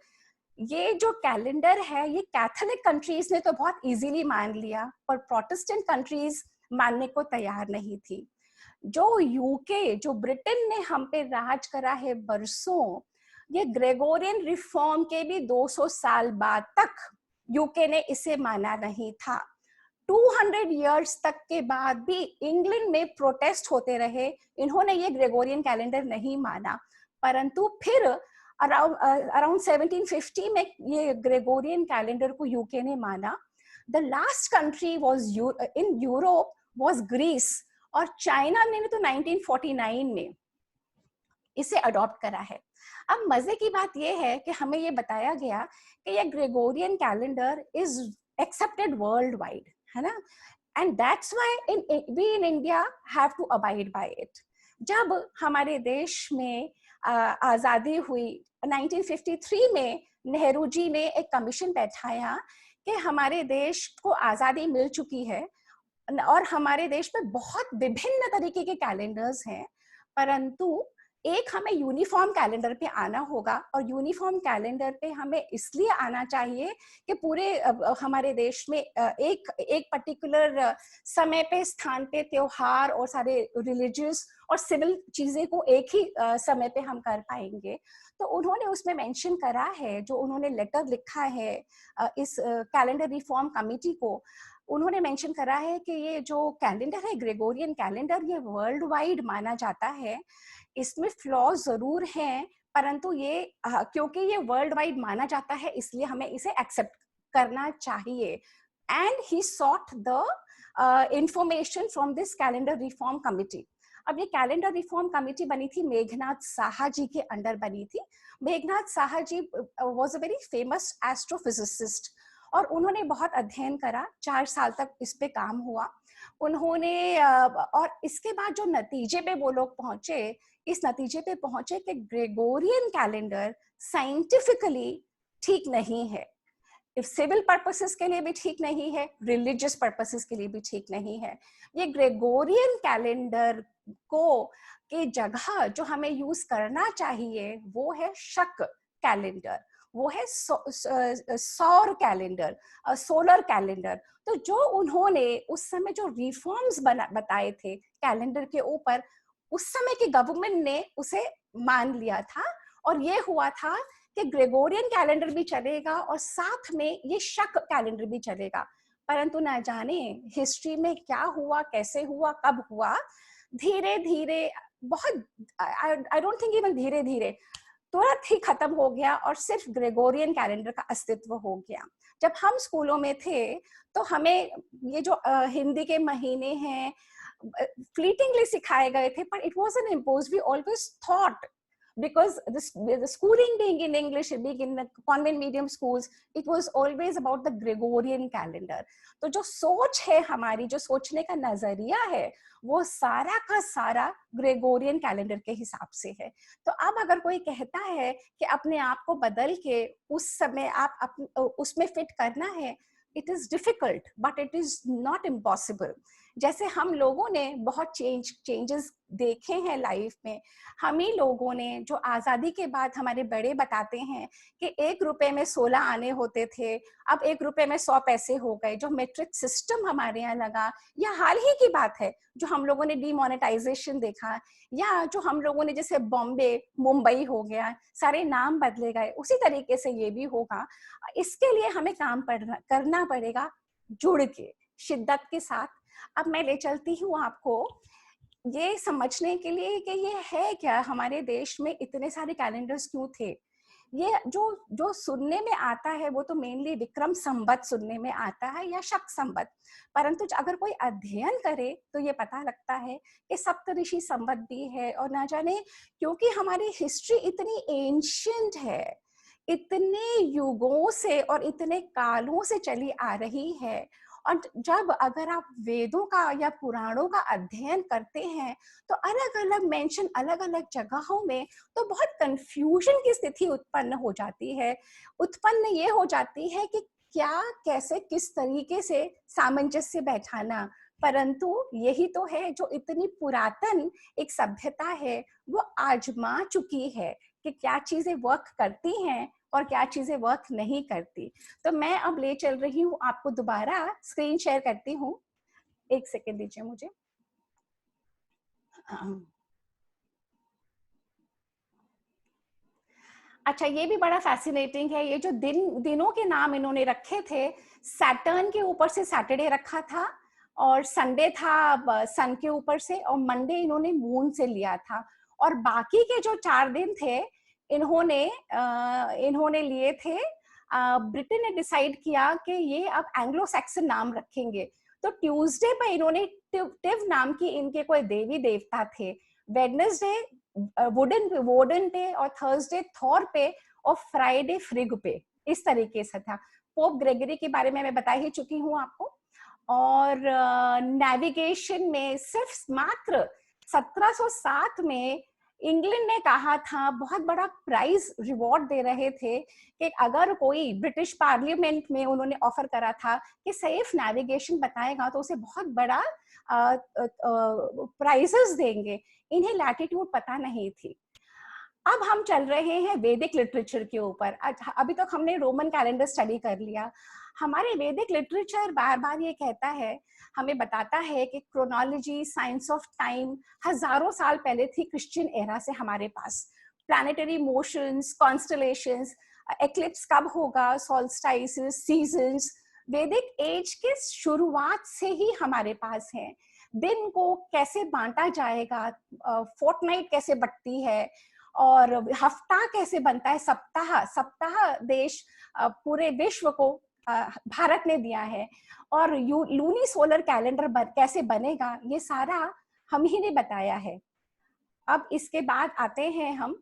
ये जो कैलेंडर है, ये कैथोलिक कंट्रीज ने तो बहुत इजीली मान लिया, पर प्रोटेस्टेंट कंट्रीज मानने को तैयार नहीं थी। जो यूके, जो ब्रिटेन ने हम पे राज करा है बरसों, ये ग्रेगोरियन रिफॉर्म के भी 200 साल बाद तक यूके ने इसे माना नहीं था। 200 इयर्स तक के बाद भी इंग्लैंड में प्रोटेस्ट होते रहे, इन्होंने ये ग्रेगोरियन कैलेंडर नहीं माना। परंतु फिर अराउंड 1750 में ये ग्रेगोरियन कैलेंडर को यूके ने माना। The last country was in Europe was Greece, और चाइना ने तो 1949 में इसे अडॉप्ट करा है। अब मजे की बात यह है कि हमें ये बताया गया कि ये Gregorian calendar is accepted world wide, है ना, and that's why we in India have to abide by it. जब हमारे देश में आजादी हुई 1953 में, नेहरू जी ने एक कमीशन बैठाया कि हमारे देश को आजादी मिल चुकी है और हमारे देश में बहुत विभिन्न तरीके के कैलेंडर्स हैं, परंतु एक हमें यूनिफॉर्म कैलेंडर पे आना होगा। और यूनिफॉर्म कैलेंडर पे हमें इसलिए आना चाहिए कि पूरे हमारे देश में एक पर्टिकुलर समय पे, स्थान पे त्योहार और सारे रिलीजियस और सिविल चीजें को एक ही समय पे हम कर पाएंगे। तो उन्होंने उसमें मेंशन करा है, जो उन्होंने लेटर लिखा है इस कैलेंडर रिफॉर्म कमेटी को, उन्होंने मेंशन करा है कि ये जो कैलेंडर है ग्रेगोरियन कैलेंडर, ये वर्ल्ड वाइड माना जाता है। इसमें फ्लॉज जरूर हैं, परंतु ये क्योंकि ये वर्ल्ड वाइड माना जाता है इसलिए हमें इसे एक्सेप्ट करना चाहिए। And he sought the information from this calendar reform committee. अब ये कैलेंडर रिफॉर्म कमिटी बनी थी, मेघनाथ साहा जी के अंडर बनी थी। Meghnath Saha ji was a very famous astrophysicist, और उन्होंने बहुत अध्ययन करा, 4 साल तक इस पे काम हुआ उन्होंने। और इसके बाद जो नतीजे पे वो लोग पहुंचे, इस नतीजे पे पहुंचे कि ग्रेगोरियन कैलेंडर साइंटिफिकली ठीक नहीं है, सिविल पर्पसेस के लिए भी ठीक नहीं है, रिलीजियस पर्पसेस के लिए भी ठीक नहीं है। ये ग्रेगोरियन कैलेंडर को की जगह जो हमें यूज करना चाहिए वो है शक कैलेंडर, वो है सौर कैलेंडर, सोलर कैलेंडर। तो जो उन्होंने उस समय जो रिफॉर्म्स बताए थे कैलेंडर के ऊपर, उस समय की गवर्नमेंट ने उसे मान लिया था, और ये हुआ था कि ग्रेगोरियन कैलेंडर भी चलेगा और साथ में ये शक कैलेंडर भी चलेगा। परंतु ना जाने हिस्ट्री में क्या हुआ, कैसे हुआ, कब हुआ, धीरे धीरे, बहुत आई डोंट थिंक इवन धीरे धीरे, तुरंत ही खत्म हो गया और सिर्फ ग्रेगोरियन कैलेंडर का अस्तित्व हो गया। जब हम स्कूलों में थे तो हमें ये जो हिंदी के महीने हैं फ्लीटिंगली सिखाए गए थे, पर it wasn't imposed, we always thought, because the schooling being in English, being in the convent medium schools, it was always about the Gregorian calendar. तो जो सोच है हमारी, जो सोचने का नजरिया है, वो सारा का सारा ग्रेगोरियन कैलेंडर के हिसाब से है। तो अब अगर कोई कहता है कि अपने आप को बदल के उस समय आप उसमें फिट करना है, it is difficult but it is not impossible। जैसे हम लोगों ने बहुत चेंजेस देखे हैं लाइफ में, हम ही लोगों ने जो आजादी के बाद हमारे बड़े बताते हैं कि 1 रुपए में 16 आने होते थे, अब 1 रुपए में 100 पैसे हो गए। जो मेट्रिक सिस्टम हमारे यहाँ लगा, या हाल ही की बात है जो हम लोगों ने डीमोनेटाइजेशन देखा, या जो हम लोगों ने जैसे बॉम्बे मुंबई हो गया, सारे नाम बदले गए, उसी तरीके से ये भी होगा। इसके लिए हमें काम करना पड़ेगा जुड़ के, शिद्दत के साथ। अब मैं ले चलती हूँ आपको ये समझने के लिए कि ये है क्या, हमारे देश में इतने सारे कैलेंडर्स क्यों थे। ये जो सुनने में आता है वो तो मेनली विक्रम संवत सुनने में आता है या शक संवत, परंतु अगर कोई अध्ययन करे तो ये पता लगता है कि सप्तऋषि संवत भी है। और ना जाने क्योंकि हमारी हिस्ट्री इतनी एंशिएंट है, इतने युगों से और इतने कालों से चली आ रही है, और जब अगर आप वेदों का या पुराणों का अध्ययन करते हैं तो अलग अलग मेंशन अलग अलग जगहों में, तो बहुत कंफ्यूजन की स्थिति उत्पन्न हो जाती है। उत्पन्न ये हो जाती है कि क्या, कैसे, किस तरीके से सामंजस्य बैठाना। परंतु यही तो है जो इतनी पुरातन एक सभ्यता है वो आजमा चुकी है कि क्या चीजें वर्क करती हैं और क्या चीजें वर्क नहीं करती। तो मैं अब ले चल रही हूँ आपको, दोबारा स्क्रीन शेयर करती हूँ, 1 सेकेंड दीजिए मुझे। अच्छा, ये भी बड़ा फैसिनेटिंग है, ये जो दिनों के नाम इन्होंने रखे थे, सैटर्न के ऊपर से सैटरडे रखा था, और संडे था सन के ऊपर से, और मंडे इन्होंने मून से लिया था, और बाकी के जो 4 दिन थे इन्होंने लिए थे, ब्रिटेन ने डिसाइड किया कि ये अब एंग्लो सैक्सन नाम रखेंगे। तो ट्यूसडे पे इन्होंने टिव नाम की इनके कोई देवी देवता थे, वेडनेसडे वोडन पे, और थर्सडे थॉर पे, और फ्राइडे फ्रिग पे, इस तरीके से था। पोप ग्रेगरी के बारे में मैं बता ही चुकी हूँ आपको। और नेविगेशन में सिर्फ मात्र 1707 में इंग्लैंड ने कहा था, बहुत बड़ा प्राइज रिवॉर्ड दे रहे थे कि अगर कोई ब्रिटिश पार्लियामेंट में उन्होंने ऑफर करा था कि सेफ नेविगेशन बताएगा तो उसे बहुत बड़ा प्राइजेस देंगे। इन्हें लैटिट्यूड पता नहीं थी। अब हम चल रहे हैं वैदिक लिटरेचर के ऊपर। अभी तक हमने रोमन कैलेंडर स्टडी कर लिया। हमारे वैदिक लिटरेचर बार बार ये कहता है, हमें बताता है कि क्रोनोलॉजी, साइंस ऑफ टाइम हजारों साल पहले थी क्रिश्चियन एरा से हमारे पास। प्लैनेटरी मोशंस, कॉन्स्टलेशंस, एक्लिप्स कब होगा, सॉल्स्टाइसेस, सीजन्स, वैदिक एज के शुरुआत से ही हमारे पास है। दिन को कैसे बांटा जाएगा, फोर्टनाइट कैसे बंटती है, और हफ्ता कैसे बनता है, सप्ताह देश पूरे विश्व को भारत ने दिया है, और लूनी सोलर कैलेंडर कैसे बनेगा, ये सारा हम ही ने बताया है। अब इसके बाद आते हैं हम,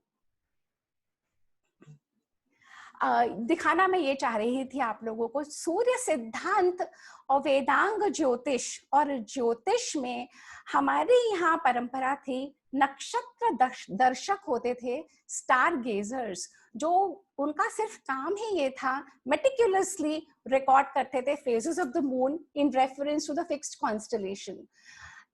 दिखाना मैं ये चाह रही थी आप लोगों को, सूर्य सिद्धांत और वेदांग ज्योतिष। और ज्योतिष में हमारे यहाँ परंपरा थी, नक्षत्र दर्शक होते थे, स्टार गेजर्स, जो उनका सिर्फ काम ही ये था, मेटिकुलसली रिकॉर्ड करते थे phases of the moon in reference to the fixed constellation.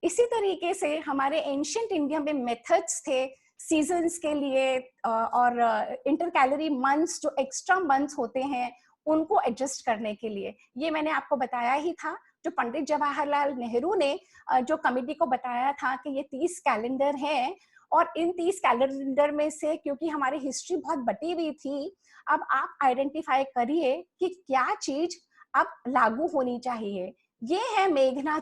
इसी तरीके से हमारे एंशिएंट इंडिया में मेथड्स थे सीजन्स के लिए, और इंटरकैलरी मंथ्स, जो एक्स्ट्रा मंथ्स होते हैं उनको एडजस्ट करने के लिए। ये मैंने आपको बताया ही था, जो पंडित जवाहरलाल नेहरू ने जो कमेटी को बताया था कि ये 30 कैलेंडर हैं, और इन 30 कैलेंडर में से, क्योंकि हमारी हिस्ट्री बहुत बटी हुई थी, अब आप आइडेंटिफाई करिए कि क्या चीज अब लागू होनी चाहिए। ये है मेघनाथ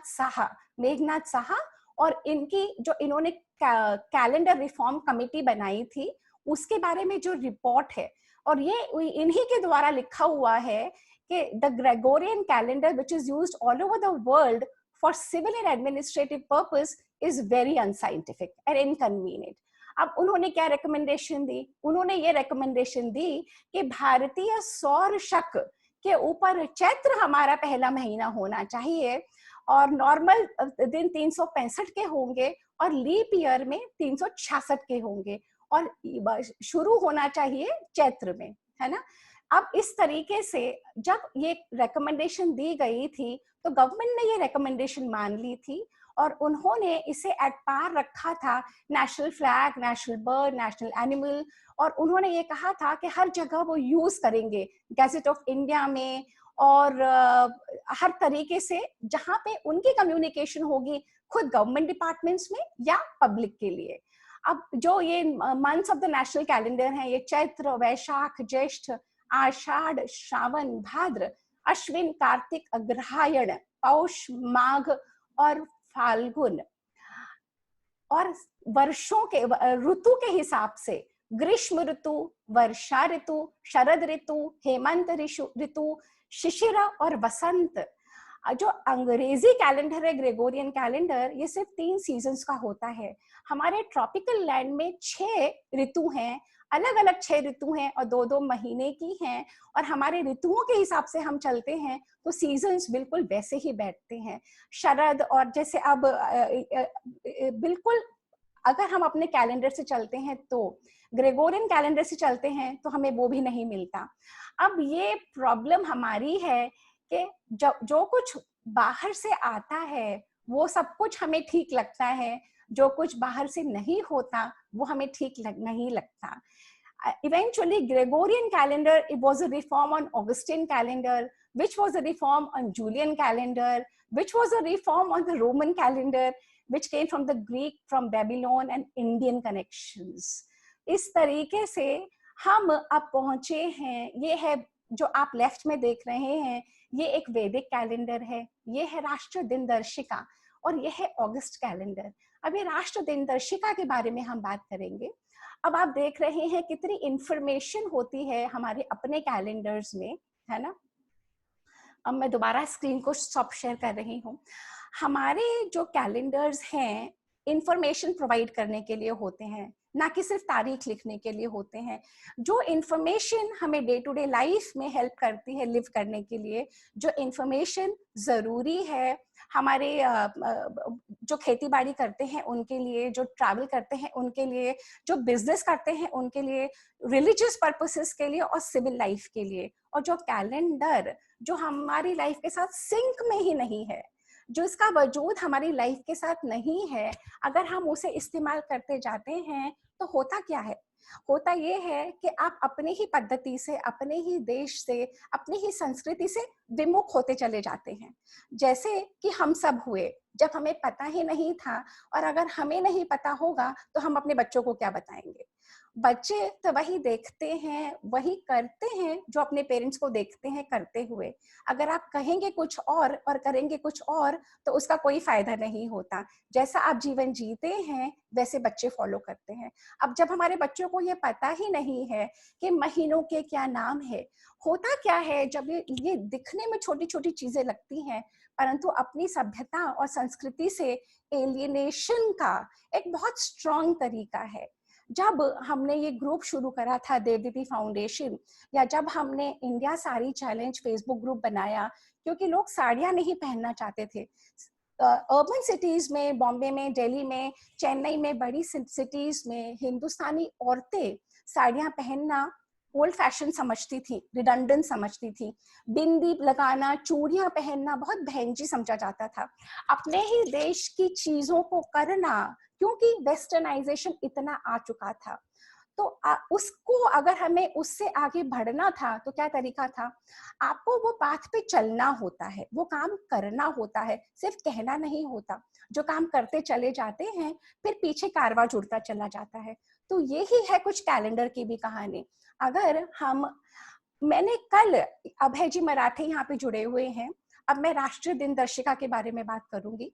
साहा, और इनकी जो इन्होंने कैलेंडर रिफॉर्म कमेटी बनाई थी, उसके बारे में जो रिपोर्ट है, और ये इन्हीं के द्वारा लिखा हुआ है कि the Gregorian calendar which is used all over the world for civil and administrative purpose is very unscientific and inconvenient. अब उन्होंने क्या रिकमेंडेशन दी? उन्होंने ये रिकमेंडेशन दी कि भारतीय सौर शक के ऊपर चैत्र हमारा पहला महीना होना चाहिए, और नॉर्मल दिन 365 के होंगे, और लीप ईयर में 366 के होंगे, और शुरू होना चाहिए चैत्र में, है ना। अब इस तरीके से जब ये रिकमेंडेशन दी गई थी, तो गवर्नमेंट ने ये रिकमेंडेशन मान ली थी, और उन्होंने इसे एट पार रखा था national flag, national bird, national animal, और उन्होंने ये कहा था कि हर जगह वो यूज करेंगे, गैजेट ऑफ इंडिया में, और हर तरीके से जहां पे उनकी कम्युनिकेशन होगी, खुद गवर्नमेंट डिपार्टमेंट्स में या पब्लिक के लिए। अब जो ये months of the national calendar हैं, ये चैत्र, वैशाख, ज्येष्ठ, आषाढ़, श्रावण, भाद्र, अश्विन, कार्तिक, अग्रहायण, पौष, माघ और फाल्गुन, और वर्षों के ऋतु के हिसाब से ग्रीष्म ऋतु, वर्षा ऋतु, शरद ऋतु, हेमंत ऋतु, शिशिर और वसंत। जो अंग्रेजी कैलेंडर है, ग्रेगोरियन कैलेंडर, ये सिर्फ 3 सीजन्स का होता है। हमारे ट्रॉपिकल लैंड में 6 ऋतु हैं, अलग अलग 6 ऋतु हैं, और 2-2 महीने की हैं, और हमारे ऋतुओं के हिसाब से हम चलते हैं तो सीजन्स बिल्कुल वैसे ही बैठते हैं। शरद, और जैसे अब बिल्कुल अगर हम अपने कैलेंडर से चलते हैं, तो ग्रेगोरियन कैलेंडर से चलते हैं तो हमें वो भी नहीं मिलता। अब ये प्रॉब्लम हमारी है कि जो कुछ बाहर से आता है वो सब कुछ हमें ठीक लगता है, जो कुछ बाहर से नहीं होता वो हमें ठीक नहीं लगता। Eventually, Gregorian calendar, it was a reform on Augustan calendar, which was a reform on Julian calendar, which was a reform on the Roman calendar, which came from the Greek, from Babylon and Indian connections. इस तरीके से हम अब पहुंचे हैं, ये है जो आप लेफ्ट में देख रहे हैं, ये एक वैदिक कैलेंडर है, ये है राष्ट्र दिनदर्शिका और ये है अगस्त कैलेंडर। अब ये राष्ट्र दिनदर्शिका के बारे में हम बात करेंगे। अब आप देख रहे हैं कितनी इंफॉर्मेशन होती है हमारे अपने कैलेंडर्स में, है ना। अब मैं दोबारा स्क्रीन को स्टॉप शेयर कर रही हूँ। हमारे जो कैलेंडर्स हैं इंफॉर्मेशन प्रोवाइड करने के लिए होते हैं, ना कि सिर्फ तारीख लिखने के लिए होते हैं। जो इंफॉर्मेशन हमें डे टू डे लाइफ में हेल्प करती है लिव करने के लिए, जो इंफॉर्मेशन जरूरी है हमारे जो खेती बाड़ी करते हैं उनके लिए, जो ट्रैवल करते हैं उनके लिए, जो बिजनेस करते हैं उनके लिए, रिलीजियस पर्पसेस के लिए और सिविल लाइफ के लिए। और जो कैलेंडर जो हमारी लाइफ के साथ सिंक में ही नहीं है, जो इसका वजूद हमारी लाइफ के साथ नहीं है, अगर हम उसे इस्तेमाल करते जाते हैं तो होता क्या है? होता ये है कि आप अपने ही पद्धति से, अपने ही देश से, अपनी ही संस्कृति से विमुख होते चले जाते हैं। जैसे कि हम सब हुए, जब हमें पता ही नहीं था, और अगर हमें नहीं पता होगा तो हम अपने बच्चों को क्या बताएंगे? बच्चे तो वही देखते हैं, वही करते हैं जो अपने पेरेंट्स को देखते हैं करते हुए। अगर आप कहेंगे कुछ और करेंगे कुछ और तो उसका कोई फायदा नहीं होता। जैसा आप जीवन जीते हैं वैसे बच्चे फॉलो करते हैं। अब जब हमारे बच्चों को ये पता ही नहीं है कि महीनों के क्या नाम है, होता क्या है जब ये दिखने में छोटी छोटी चीजें लगती हैं, परंतु अपनी सभ्यता और संस्कृति से एलियनेशन का एक बहुत स्ट्रॉन्ग तरीका है। जब हमने ये ग्रुप शुरू करा था देवदीप्ति फाउंडेशन, या जब हमने India sari challenge Facebook group बनाया, क्योंकि लोग साड़ियां नहीं पहनना चाहते थे। अर्बन सिटीज में, बॉम्बे में, दिल्ली में, चेन्नई में, बड़ी सिटीज में हिंदुस्तानी औरतें साड़ियां पहनना ओल्ड फैशन समझती थी, रिडंडेंट समझती थी। बिंदी लगाना, चूड़ियां पहनना बहुत बहनजी समझा जाता था। अपने ही देश की चीजों को करना, क्योंकि वेस्टर्नाइजेशन इतना आ चुका था, तो उसको अगर हमें उससे आगे बढ़ना था तो क्या तरीका था? आपको वो पाथ पे चलना होता है, वो काम करना होता है, सिर्फ कहना नहीं होता। जो काम करते चले जाते हैं फिर पीछे कारवां जुड़ता चला जाता है। तो यही है कुछ कैलेंडर की भी कहानी। अगर हम, मैंने कल, अभय जी मराठे यहाँ पे जुड़े हुए हैं, अब मैं राष्ट्रीय दिनदर्शिका के बारे में बात करूंगी।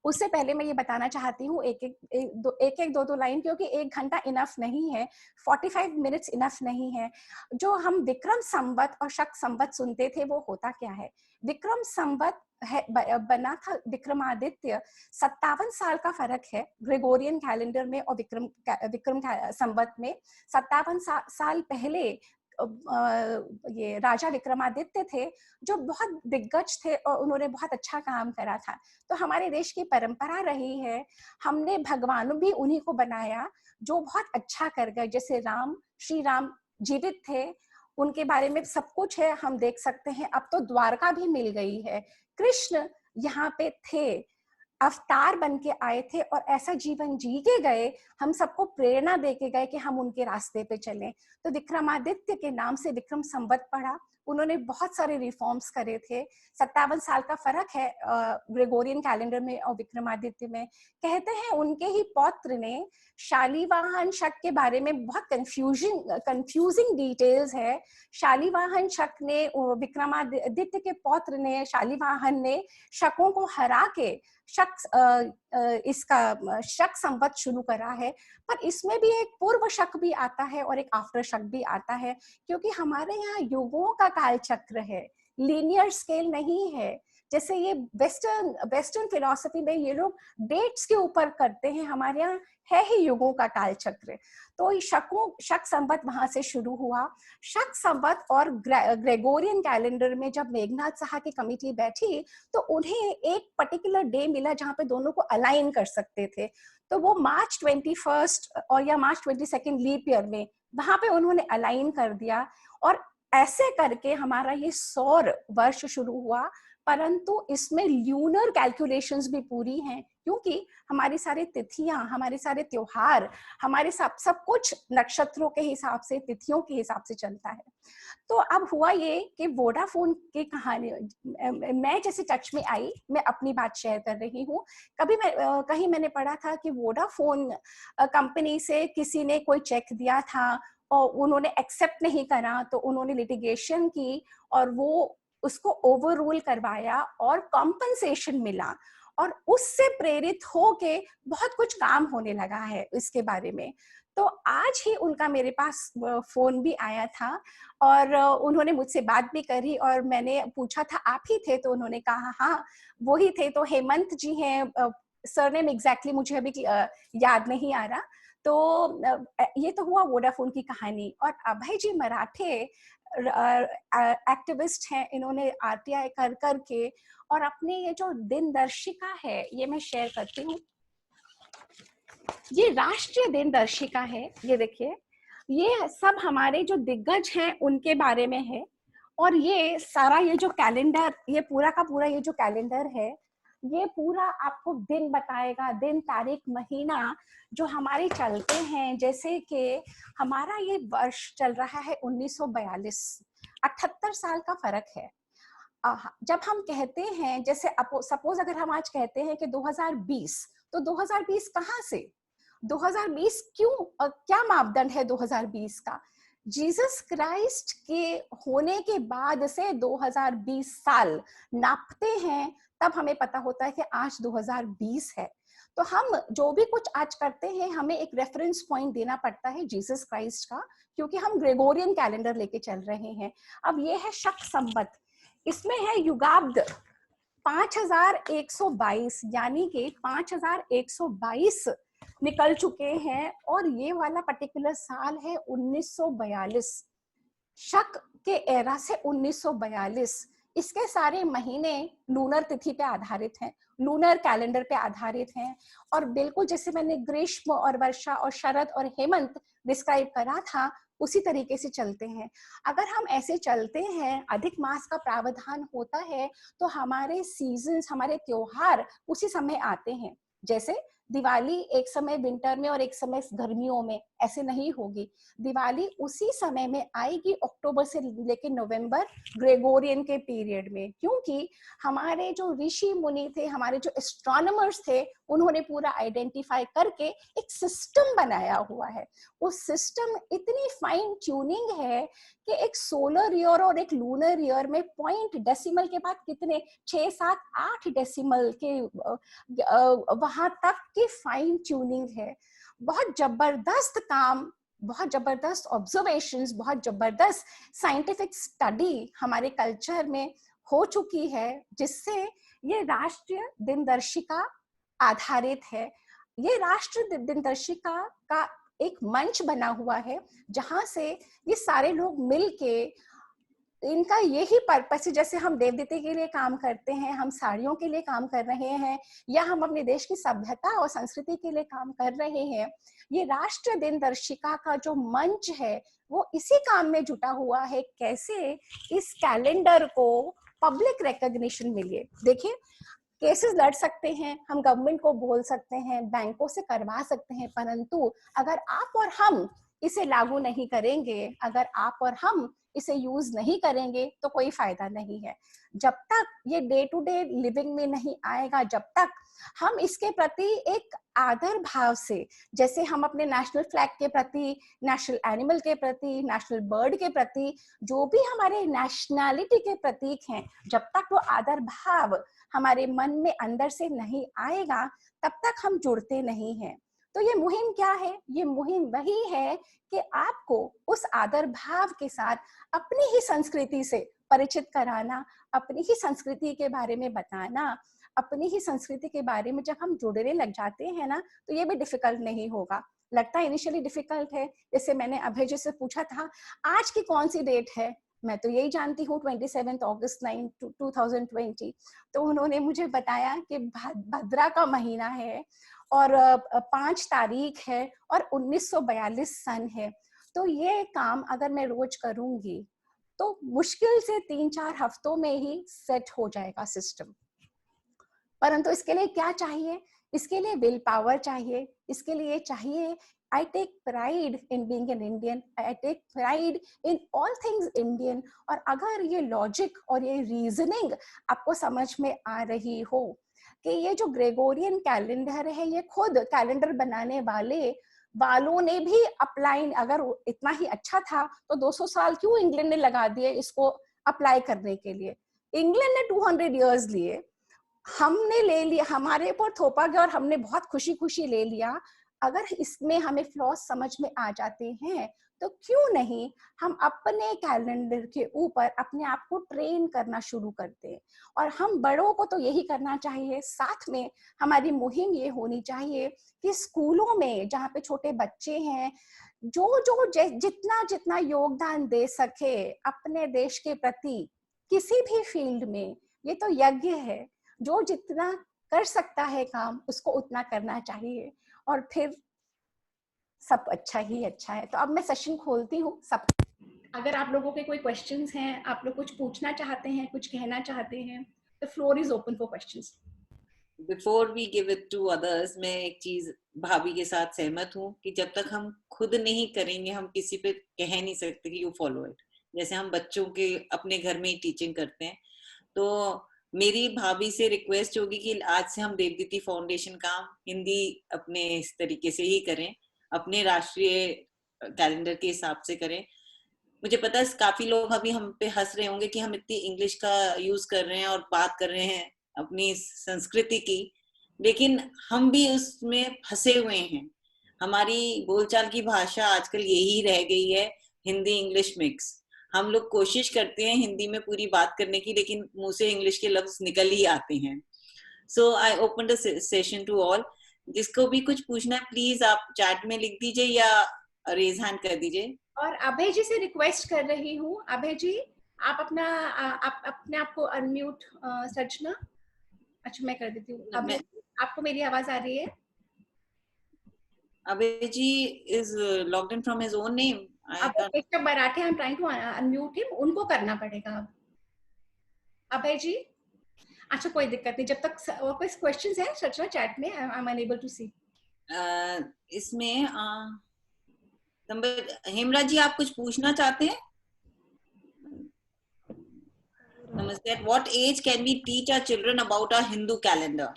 उससे पहले मैं ये बताना चाहती हूँ एक एक दो लाइन, क्योंकि 1 घंटा इनफ नहीं है, 45 मिनट्स इनफ नहीं है। जो हम विक्रम संवत और शक संवत सुनते थे वो होता क्या है? विक्रम संवत है बना था विक्रमादित्य, 57 साल का फर्क है ग्रेगोरियन कैलेंडर में और विक्रम संवत में। 57 साल पहले ये राजा विक्रमादित्य थे जो बहुत दिग्गज थे और उन्होंने बहुत अच्छा काम करा था। तो हमारे देश की परंपरा रही है, हमने भगवान भी उन्हीं को बनाया जो बहुत अच्छा कर गए। जैसे राम, श्री राम जीवित थे, उनके बारे में सब कुछ है, हम देख सकते हैं। अब तो द्वारका भी मिल गई है। कृष्ण यहाँ पे थे, अवतार बन के आए थे और ऐसा जीवन जी के गए, हम सबको प्रेरणा दे के गए कि हम उनके रास्ते पे चलें। तो विक्रमादित्य के नाम से विक्रम संवत पड़ा। उन्होंने बहुत सारे रिफॉर्म्स करे थे। 57 साल का फर्क है ग्रेगोरियन कैलेंडर में और विक्रमादित्य में। कहते हैं उनके ही पौत्र ने शालीवाहन शक के बारे में बहुत कंफ्यूजिंग डिटेल्स है। शालीवाहन शक ने, विक्रमादित्य के पौत्र ने, शालीवाहन ने शकों को हरा के इसका शक संवत शुरू करा है। पर इसमें भी एक पूर्व शक भी आता है और एक आफ्टर शक भी आता है, क्योंकि हमारे यहाँ युगों का काल चक्र है, लीनियर स्केल नहीं है। जैसे ये वेस्टर्न फिलॉसफी में ये लोग डेट्स के ऊपर करते हैं, हमारे यहाँ है ही युगों का काल चक्र। तो शक संवत वहां से शुरू हुआ। शक संवत और ग्रेगोरियन कैलेंडर में जब मेघनाथ साहा की कमिटी बैठी तो उन्हें एक पर्टिकुलर डे मिला जहां पे दोनों को अलाइन कर सकते थे। तो वो मार्च 21 और या मार्च 22 लीप ईयर में वहां पे उन्होंने अलाइन कर दिया, और ऐसे करके हमारा ये सौर वर्ष शुरू हुआ। परंतु इसमें ल्यूनर कैलकुलेशंस भी पूरी हैं, क्योंकि हमारी सारी तिथियां, हमारे सारे त्योहार, हमारे सब कुछ नक्षत्रों के हिसाब से, तिथियों के हिसाब से चलता है। तो अब हुआ ये कि वोडाफोन की कहानी मैं जैसे टच में आई, मैं अपनी बात शेयर कर रही हूँ। कहीं मैंने पढ़ा था कि वोडाफोन कंपनी से किसी ने कोई चेक दिया था और उन्होंने एक्सेप्ट नहीं करा तो उन्होंने लिटिगेशन की और वो उसको ओवर रूल करवाया और कॉम्पनसेशन मिला, और उससे प्रेरित होके बहुत कुछ काम होने लगा है इसके बारे में। तो आज ही उनका मेरे पास फोन भी आया था और उन्होंने मुझसे बात भी करी, और मैंने पूछा था आप ही थे, तो उन्होंने कहा हाँ वो ही थे। तो हेमंत जी हैं, सरनेम एग्जैक्टली मुझे अभी याद नहीं आ रहा। तो ये तो हुआ वोडाफोन की कहानी। और अभय जी मराठे एक्टिविस्ट हैं, इन्होंने आरटीआई कर करके और अपने ये जो दिनदर्शिका है ये मैं शेयर करती हूँ। ये राष्ट्रीय दिनदर्शिका है, ये देखिए, ये सब हमारे जो दिग्गज हैं उनके बारे में है। और ये सारा ये जो कैलेंडर, ये पूरा का पूरा ये जो कैलेंडर है, ये पूरा आपको दिन बताएगा, दिन तारीख महीना जो हमारे चलते हैं। जैसे कि हमारा ये वर्ष चल रहा है 1942, 78 साल का फर्क है। जब हम कहते हैं, जैसे सपोज अगर हम आज कहते हैं कि 2020, तो 2020 कहाँ से, 2020 क्यों, क्या मापदंड है 2020 का? जीसस क्राइस्ट के होने के बाद से 2020 साल नापते हैं, तब हमें पता होता है कि आज 2020 है। तो हम जो भी कुछ आज करते हैं, हमें एक रेफरेंस पॉइंट देना पड़ता है जीसस क्राइस्ट का, क्योंकि हम ग्रेगोरियन कैलेंडर लेके चल रहे हैं। अब ये है शक संवत, इसमें है युगाब्द 5122, यानी कि 5122 निकल चुके हैं, और ये वाला पर्टिकुलर साल है 1942, शक के एरा से 1942। इसके सारे महीने लूनर तिथि पे आधारित हैं, लूनर कैलेंडर पे आधारित हैं, और बिल्कुल जैसे मैंने ग्रीष्म और वर्षा और शरद और हेमंत डिस्क्राइब करा था, उसी तरीके से चलते हैं। अगर हम ऐसे चलते हैं, अधिक मास का प्रावधान होता है, तो हमारे सीजन्स, हमारे त्योहार उसी समय आते हैं। जैसे दिवाली एक समय विंटर में और एक समय गर्मियों में, ऐसे नहीं होगी। दिवाली उसी समय में आएगी, अक्टूबर से लेकर नवंबर, ग्रेगोरियन के पीरियड में, क्योंकि हमारे जो ऋषि मुनि थे, हमारे जो एस्ट्रोनॉमर्स थे, उन्होंने पूरा आइडेंटिफाई करके एक सिस्टम बनाया हुआ है। उस सिस्टम इतनी फाइन ट्यूनिंग है कि एक सोलर ईयर और एक लूनर ईयर में पॉइंट डेसिमल के बाद कितने 6, 7, 8 डेसिमल के वहां तक की फाइन ट्यूनिंग है। बहुत जबरदस्त काम, बहुत जबरदस्त ऑब्जर्वेशंस, बहुत जबरदस्त साइंटिफिक स्टडी हमारे कल्चर में हो चुकी है, जिससे ये राष्ट्रीय दिनदर्शिका आधारित है। ये राष्ट्रीय दिनदर्शिका का एक मंच बना हुआ है, जहां से ये सारे लोग मिलके, इनका यही पर्पस है, जैसे हम देव देवते के लिए काम करते हैं, हम साड़ियों के लिए काम कर रहे हैं, या हम अपने देश की सभ्यता और संस्कृति के लिए काम कर रहे हैं। ये राष्ट्रीय दिनदर्शिका का जो मंच है वो इसी काम में जुटा हुआ है, कैसे इस कैलेंडर को पब्लिक रिकॉग्निशन मिले। देखिए, केसेस लड़ सकते हैं, हम गवर्नमेंट को बोल सकते हैं, बैंकों से करवा सकते हैं, परंतु अगर आप और हम इसे लागू नहीं करेंगे, अगर आप और हम इसे यूज नहीं करेंगे, तो कोई फायदा नहीं है। जब तक ये डे टू डे लिविंग में नहीं आएगा, जब तक हम इसके प्रति एक आदर भाव से, जैसे हम अपने नेशनल फ्लैग के प्रति, नेशनल एनिमल के प्रति, नेशनल बर्ड के प्रति, जो भी हमारे नेशनैलिटी के प्रतीक हैं, जब तक वो आदर भाव हमारे मन में अंदर से नहीं आएगा, तब तक हम जुड़ते नहीं हैं। तो ये मुहिम क्या है? ये मुहिम वही है कि आपको उस आदर भाव के साथ अपनी ही संस्कृति से परिचित कराना, अपनी ही संस्कृति के बारे में बताना। अपनी ही संस्कृति के बारे में जब हम जुड़ने लग जाते हैं ना, तो ये भी डिफिकल्ट नहीं होगा। लगता है इनिशियली डिफिकल्ट है, जैसे मैंने अभय जी से पूछा था आज की कौन सी डेट है, मैं तो यही जानती हूँ 27 अगस्त 2020। तो उन्होंने मुझे बताया कि भद्रा का महीना है और 5 तारीख है और 1942 सन है। तो ये काम अगर मैं रोज करूंगी तो मुश्किल से 3-4 हफ्तों में ही सेट हो जाएगा सिस्टम। परंतु इसके लिए क्या चाहिए? इसके लिए विल पावर चाहिए। इसके लिए चाहिए I take pride in being an Indian. I take pride in all things Indian. और अगर ये लॉजिक और ये रीजनिंग आपको समझ में आ रही हो कि ये जो ग्रेगोरियन कैलेंडर है, ये खुद कैलेंडर बनाने वाले वालों ने भी अप्लाई, अगर इतना ही अच्छा था तो 200 साल क्यों इंग्लैंड ने लगा दिए इसको अप्लाई करने के लिए? इंग्लैंड ने 200 इयर्स लिए, हमने ले लिया, हमारे ऊपर थोपा गया और हमने बहुत खुशी खुशी ले लिया। अगर इसमें हमें फ्लॉज समझ में आ जाते हैं तो क्यों नहीं हम अपने कैलेंडर के ऊपर अपने आप को ट्रेन करना शुरू करते हैं। और हम बड़ों को तो यही करना चाहिए, साथ में हमारी मुहिम ये होनी चाहिए कि स्कूलों में जहाँ पे छोटे बच्चे हैं, जो जितना जितना योगदान दे सके अपने देश के प्रति किसी भी फील्ड में, ये तो यज्ञ है, जो जितना कर सकता है काम उसको उतना करना चाहिए और फिर सब अच्छा ही अच्छा है। तो अब मैं सेशन खोलती हूँ सब, अगर आप लोगों के कोई क्वेश्चंस हैं, आप लोग कुछ पूछना चाहते हैं, कुछ कहना चाहते हैं, the floor is open for questions.
Before we give it to others, मैं एक चीज भाभी के साथ सहमत हूँ कि जब तक हम खुद नहीं करेंगे हम किसी पे कह नहीं सकते कि यू फॉलो इट। जैसे हम बच्चों के अपने घर में ही टीचिंग करते हैं, तो मेरी भाभी से रिक्वेस्ट होगी कि आज से हम देवदीति फाउंडेशन का हिंदी अपने इस तरीके से ही करें, अपने राष्ट्रीय कैलेंडर के हिसाब से करें। मुझे पता है काफी लोग अभी हम पे हंस रहे होंगे कि हम इतनी इंग्लिश का यूज कर रहे हैं और बात कर रहे हैं अपनी संस्कृति की, लेकिन हम भी उसमें फंसे हुए हैं। हमारी बोलचाल की भाषा आजकल यही रह गई है, हिंदी इंग्लिश मिक्स। हम लोग कोशिश करते हैं हिंदी में पूरी बात करने की, लेकिन मुंह से इंग्लिश के लफ्ज निकल ही आते हैं। So I open the session to all. जिसको भी कुछ पूछना है प्लीज आप चैट में लिख दीजिए या रेज हैंड कर दीजिए।
और अभय जी से रिक्वेस्ट कर रही हूँ, अभय जी आप अपना आप अपने आप को अनम्यूट सर्चना। अच्छा मैं कर देती हूँ। अभय आपको मेरी आवाज आ रही है?
अभय जी is logged in from his own name.
Keshav Marathe, I am trying to unmute him, उनको करना पड़ेगा अब। अभय जी अच्छा कोई दिक्कत नहीं, जब तक और कोई क्वेश्चंस है सचना चैट में, आई एम अनएबल टू सी।
इसमें हेमराज जी आप कुछ पूछना चाहते हैं? नमस्ते। At what age can we teach our children about our Hindu calendar?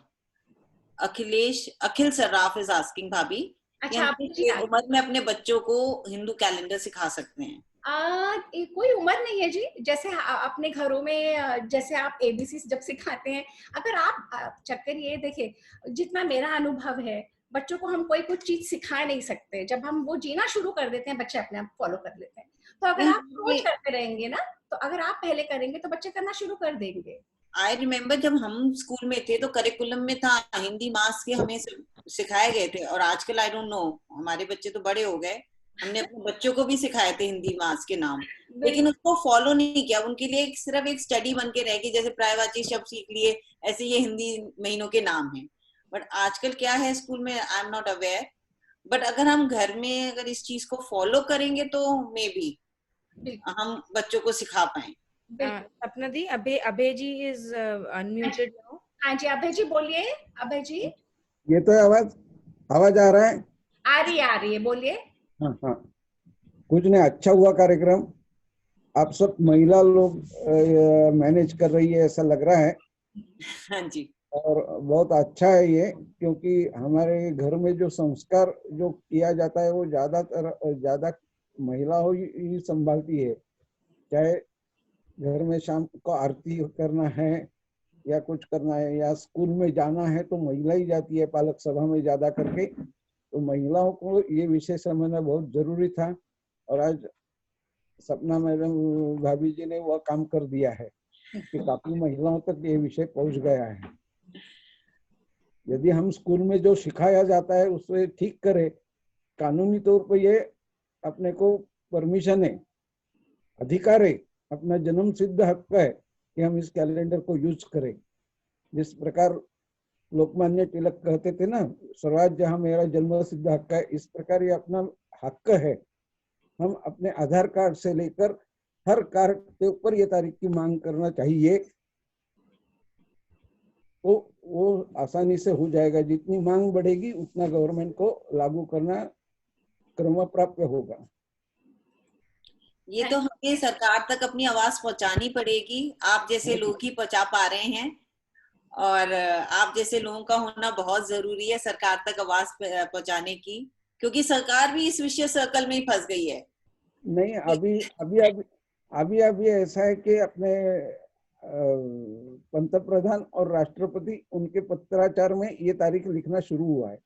Akhil Sarraf is asking भाभी।
अच्छा आप
उम्र में अपने बच्चों को हिंदू कैलेंडर सिखा सकते हैं?
कोई उम्र नहीं है जी। जैसे अपने घरों में जैसे आप एबीसी जब सिखाते हैं, अगर आप चक्कर ये देखिए, जितना मेरा अनुभव है, बच्चों को हम कोई कुछ चीज सिखा नहीं सकते, जब हम वो जीना शुरू कर देते हैं बच्चे अपने आप फॉलो कर लेते हैं। तो अगर आप रोज करते रहेंगे ना, तो अगर आप पहले करेंगे तो बच्चे करना शुरू कर देंगे।
आई रिमेम्बर जब हम स्कूल में थे तो करिकुलम में था हिंदी मास के हमें सिखाए गए थे, और आजकल आई डोंट नो, हमारे बच्चे तो बड़े हो गए, हमने अपने बच्चों को भी सिखाए थे हिंदी मास के नाम, लेकिन उसको फॉलो नहीं किया। उनके लिए सिर्फ एक स्टडी बन के रह गई, जैसे पर्यायवाची शब्द सीख लिए, ऐसे ये हिंदी महीनों के नाम हैं। बट आजकल क्या है स्कूल में, I am not aware, but अगर हम घर में अगर इस चीज को फॉलो करेंगे तो मे बी हम बच्चों को सिखा पाए।
सपना दी, अभय जी इज अनम्यूटेड नाउ।
हाँ जी अभय जी बोलिए। अभय जी
ये तो आवाज आ रहा है?
आ रही है, बोलिए।
हाँ हाँ, कुछ नहीं, अच्छा हुआ कार्यक्रम, आप सब महिला लोग मैनेज कर रही है ऐसा लग रहा है।
हाँ जी,
और बहुत अच्छा है ये, क्योंकि हमारे घर में जो संस्कार जो किया जाता है वो ज्यादा महिला ही संभालती है। चाहे घर में शाम को आरती करना है या कुछ करना है या स्कूल में जाना है तो महिला ही जाती है, पालक सभा में ज्यादा करके। तो महिलाओं को ये विषय समझना बहुत जरूरी था, और आज सपना मैडम भाभी जी ने वह काम कर दिया है कि काफी महिलाओं तक ये विषय पहुंच गया है। यदि हम स्कूल में जो सिखाया जाता है उसे ठीक करें, कानूनी तौर पर ये अपने को परमिशन है, अधिकार है, अपना जन्म सिद्ध हक है कि हम इस कैलेंडर को यूज करें। जिस प्रकार लोकमान्य तिलक कहते थे ना, स्वराज जहां मेरा जन्म सिद्ध हक है, इस प्रकार ये अपना हक है। हम अपने आधार कार्ड से लेकर हर कार्ड के ऊपर ये तारीख की मांग करना चाहिए, वो आसानी से हो जाएगा। जितनी मांग बढ़ेगी उतना गवर्नमेंट को लागू करना क्रम प्राप्त होगा।
ये तो हमें सरकार तक अपनी आवाज पहुंचानी पड़ेगी। आप जैसे लोग ही पहुंचा पा रहे हैं, और आप जैसे लोगों का होना बहुत जरूरी है सरकार तक आवाज पहुंचाने की। क्योंकि सरकार भी इस विषय सर्कल में ही फंस गई है।
नहीं, अभी अभी अभी अभी अभी ऐसा है कि अपने पंतप्रधान और राष्ट्रपति उनके पत्राचार में ये तारीख लिखना शुरू हुआ है।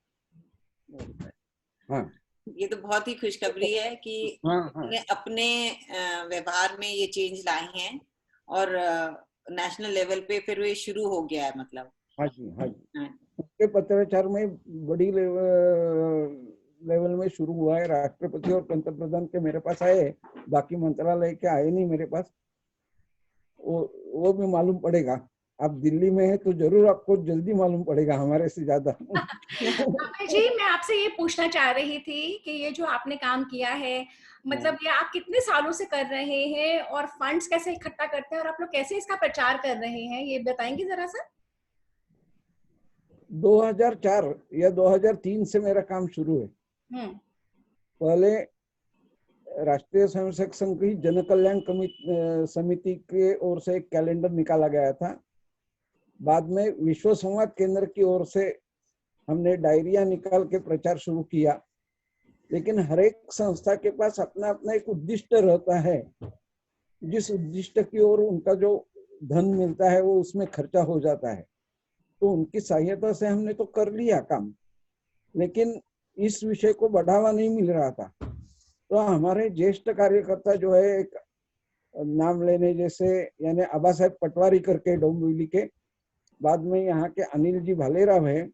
हाँ,
ये तो बहुत ही खुशखबरी है कि
हाँ,
उन्होंने अपने व्यवहार में ये चेंज लाई हैं और नेशनल लेवल पे फिर ये शुरू हो गया है, मतलब।
हाँ जी, हाँ जी।
हाँ।
उनके पत्राचार में बड़ी लेवल में शुरू हुआ है। राष्ट्रपति और पंतप्रधान के मेरे पास आए, बाकी मंत्रालय के आए नहीं मेरे पास। वो भी मालूम पड़ेगा। आप दिल्ली में है तो जरूर आपको जल्दी मालूम पड़ेगा हमारे से ज्यादा।
अभय जी, मैं आपसे ये पूछना चाह रही थी कि ये जो आपने काम किया है, मतलब ये आप कितने सालों से कर रहे हैं और फंड्स कैसे इकट्ठा करते हैं और आप लोग कैसे इसका प्रचार कर रहे हैं, ये बताएंगे जरा सा?
2004 या 2003 से मेरा काम शुरू है। पहले राष्ट्रीय स्वयंसेवक संघ की जन कल्याण समिति के ओर से एक कैलेंडर निकाला गया था। बाद में विश्व संवाद केंद्र की ओर से हमने डायरिया निकाल के प्रचार शुरू किया। लेकिन हर एक संस्था के पास अपना अपना एक उद्दिष्ट रहता है, जिस उद्दिष्ट की ओर उनका जो धन मिलता है वो उसमें खर्चा हो जाता है। तो उनकी सहायता से हमने तो कर लिया काम, लेकिन इस विषय को बढ़ावा नहीं मिल रहा था। तो हमारे ज्येष्ठ कार्यकर्ता जो है, एक नाम लेने जैसे, यानी आबा साहेब पटवारी करके डोंबिवली के, बाद में यहाँ के अनिल जी भालेराव है,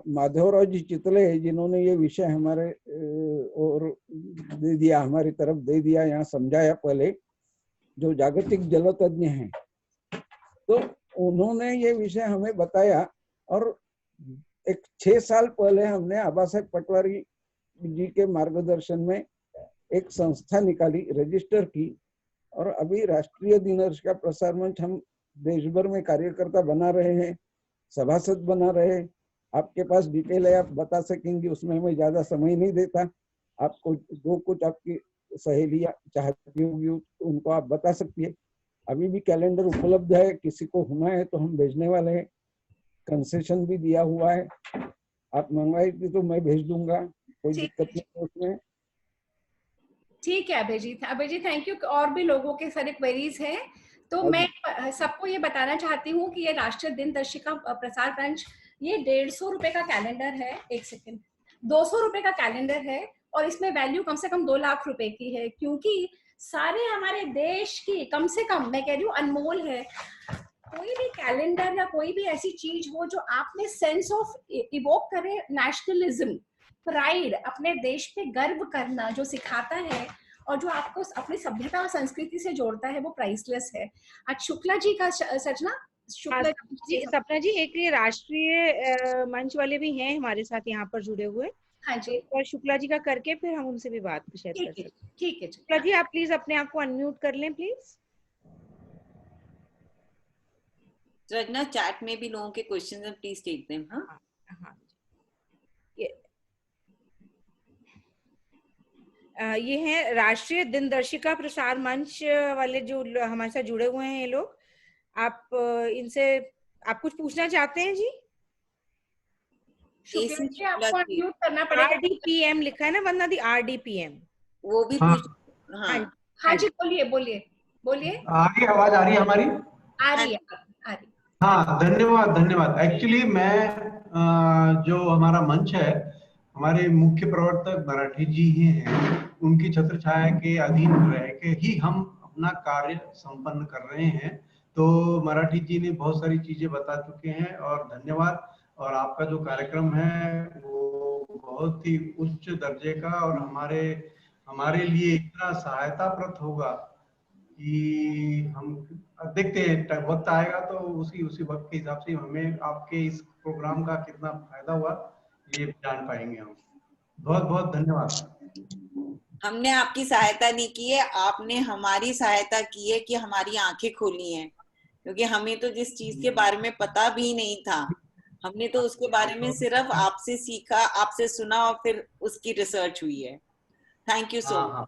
माधवराव जी चितले है, जिन्होंने ये विषय हमारे और दे दिया, हमारी तरफ दे दिया, यहाँ समझाया पहले, जो जागतिक जल तज्ञ हैं। तो उन्होंने ये विषय हमें बताया और एक 6 साल पहले हमने आबा साहेब पटवारी जी के मार्गदर्शन में एक संस्था निकाली, रजिस्टर की, और अभी राष्ट्रीय दिनदर्श का प्रसार मंच हम देश भर में कार्यकर्ता बना रहे हैं, सभासद बना रहे हैं। आपके पास डिटेल है, आप बता सकेंगे, उसमें मैं ज्यादा समय नहीं देता। आपको जो कुछ आपकी सहेलियां चाहती होगी उनको आप बता सकती है। अभी भी कैलेंडर उपलब्ध है, किसी को होना है तो हम भेजने वाले हैं। कंसेशन भी दिया हुआ है, आप मंगवाई थी तो मैं भेज दूंगा, कोई दिक्कत नहीं है उसमें।
ठीक है अभय जी, थैंक यू। और भी लोगों के सारे क्वेरीज हैं, तो मैं सबको ये बताना चाहती हूँ कि ये राष्ट्रीय दिनदर्शिका प्रसार मंच, ये 150 रुपए का कैलेंडर है, 1 सेकंड, 200 रुपए का कैलेंडर है, और इसमें वैल्यू कम से कम 2 लाख रुपए की है, क्योंकि सारे हमारे देश की, कम से कम मैं कह रही हूँ, अनमोल है। कोई भी कैलेंडर या कोई भी ऐसी चीज हो जो आप में सेंस ऑफ इवोक करे, नेशनलिज्म, प्राइड, अपने देश पे गर्व करना जो सिखाता है और जो आपको अपनी सभ्यता और संस्कृति से जोड़ता है, वो प्राइसलेस है। आज शुक्ला जी का सचना, शुक्ला
जी, सपना जी, एक ये राष्ट्रीय मंच वाले भी हैं हमारे साथ यहाँ पर जुड़े हुए।
हाँ जी,
और शुक्ला जी का करके फिर हम उनसे भी बात शेयर कर सकते हैं।
ठीक है।
शुक्ला जी, आप प्लीज अपने आप को अनम्यूट कर लें प्लीज।
रचना, चैट में भी लोगों के क्वेश्चंस हैं, प्लीज टेक देम। हाँ,
ये है राष्ट्रीय दिनदर्शिका प्रसार मंच वाले जो हमारे साथ जुड़े हुए हैं ये लोग। आप इनसे आप कुछ पूछना चाहते हैं जी?
आपको अनम्यूट करना पड़ेगा।
RDPM लिखा है ना वंदना दी, RDPM
वो भी पूछ।
हाँ जी, बोलिए।
आवाज आ रही है हमारी?
आ रही है।
हाँ, धन्यवाद। एक्चुअली मैं जो हमारा मंच है, हमारे मुख्य प्रवर्तक मराठी जी ही हैं, उनकी छत्र छाया के अधीन रह के ही हम अपना कार्य संपन्न कर रहे हैं। तो मराठी जी ने बहुत सारी चीजें बता चुके हैं और धन्यवाद। और आपका जो कार्यक्रम है वो बहुत ही उच्च दर्जे का और हमारे लिए इतना सहायताप्रद होगा कि हम देखते हैं, वक्त आएगा तो उसी वक्त के हिसाब से हमें आपके इस प्रोग्राम का कितना फायदा हुआ ये जान पाएंगे हम। बहुत बहुत धन्यवाद।
हमने आपकी सहायता नहीं की है, आपने हमारी सहायता की है कि हमारी आंखें खोली हैं, क्योंकि हमें तो जिस चीज के बारे में पता भी नहीं था, हमने तो उसके बारे में सिर्फ आपसे सीखा, आपसे सुना और फिर उसकी रिसर्च हुई है। Thank you so much.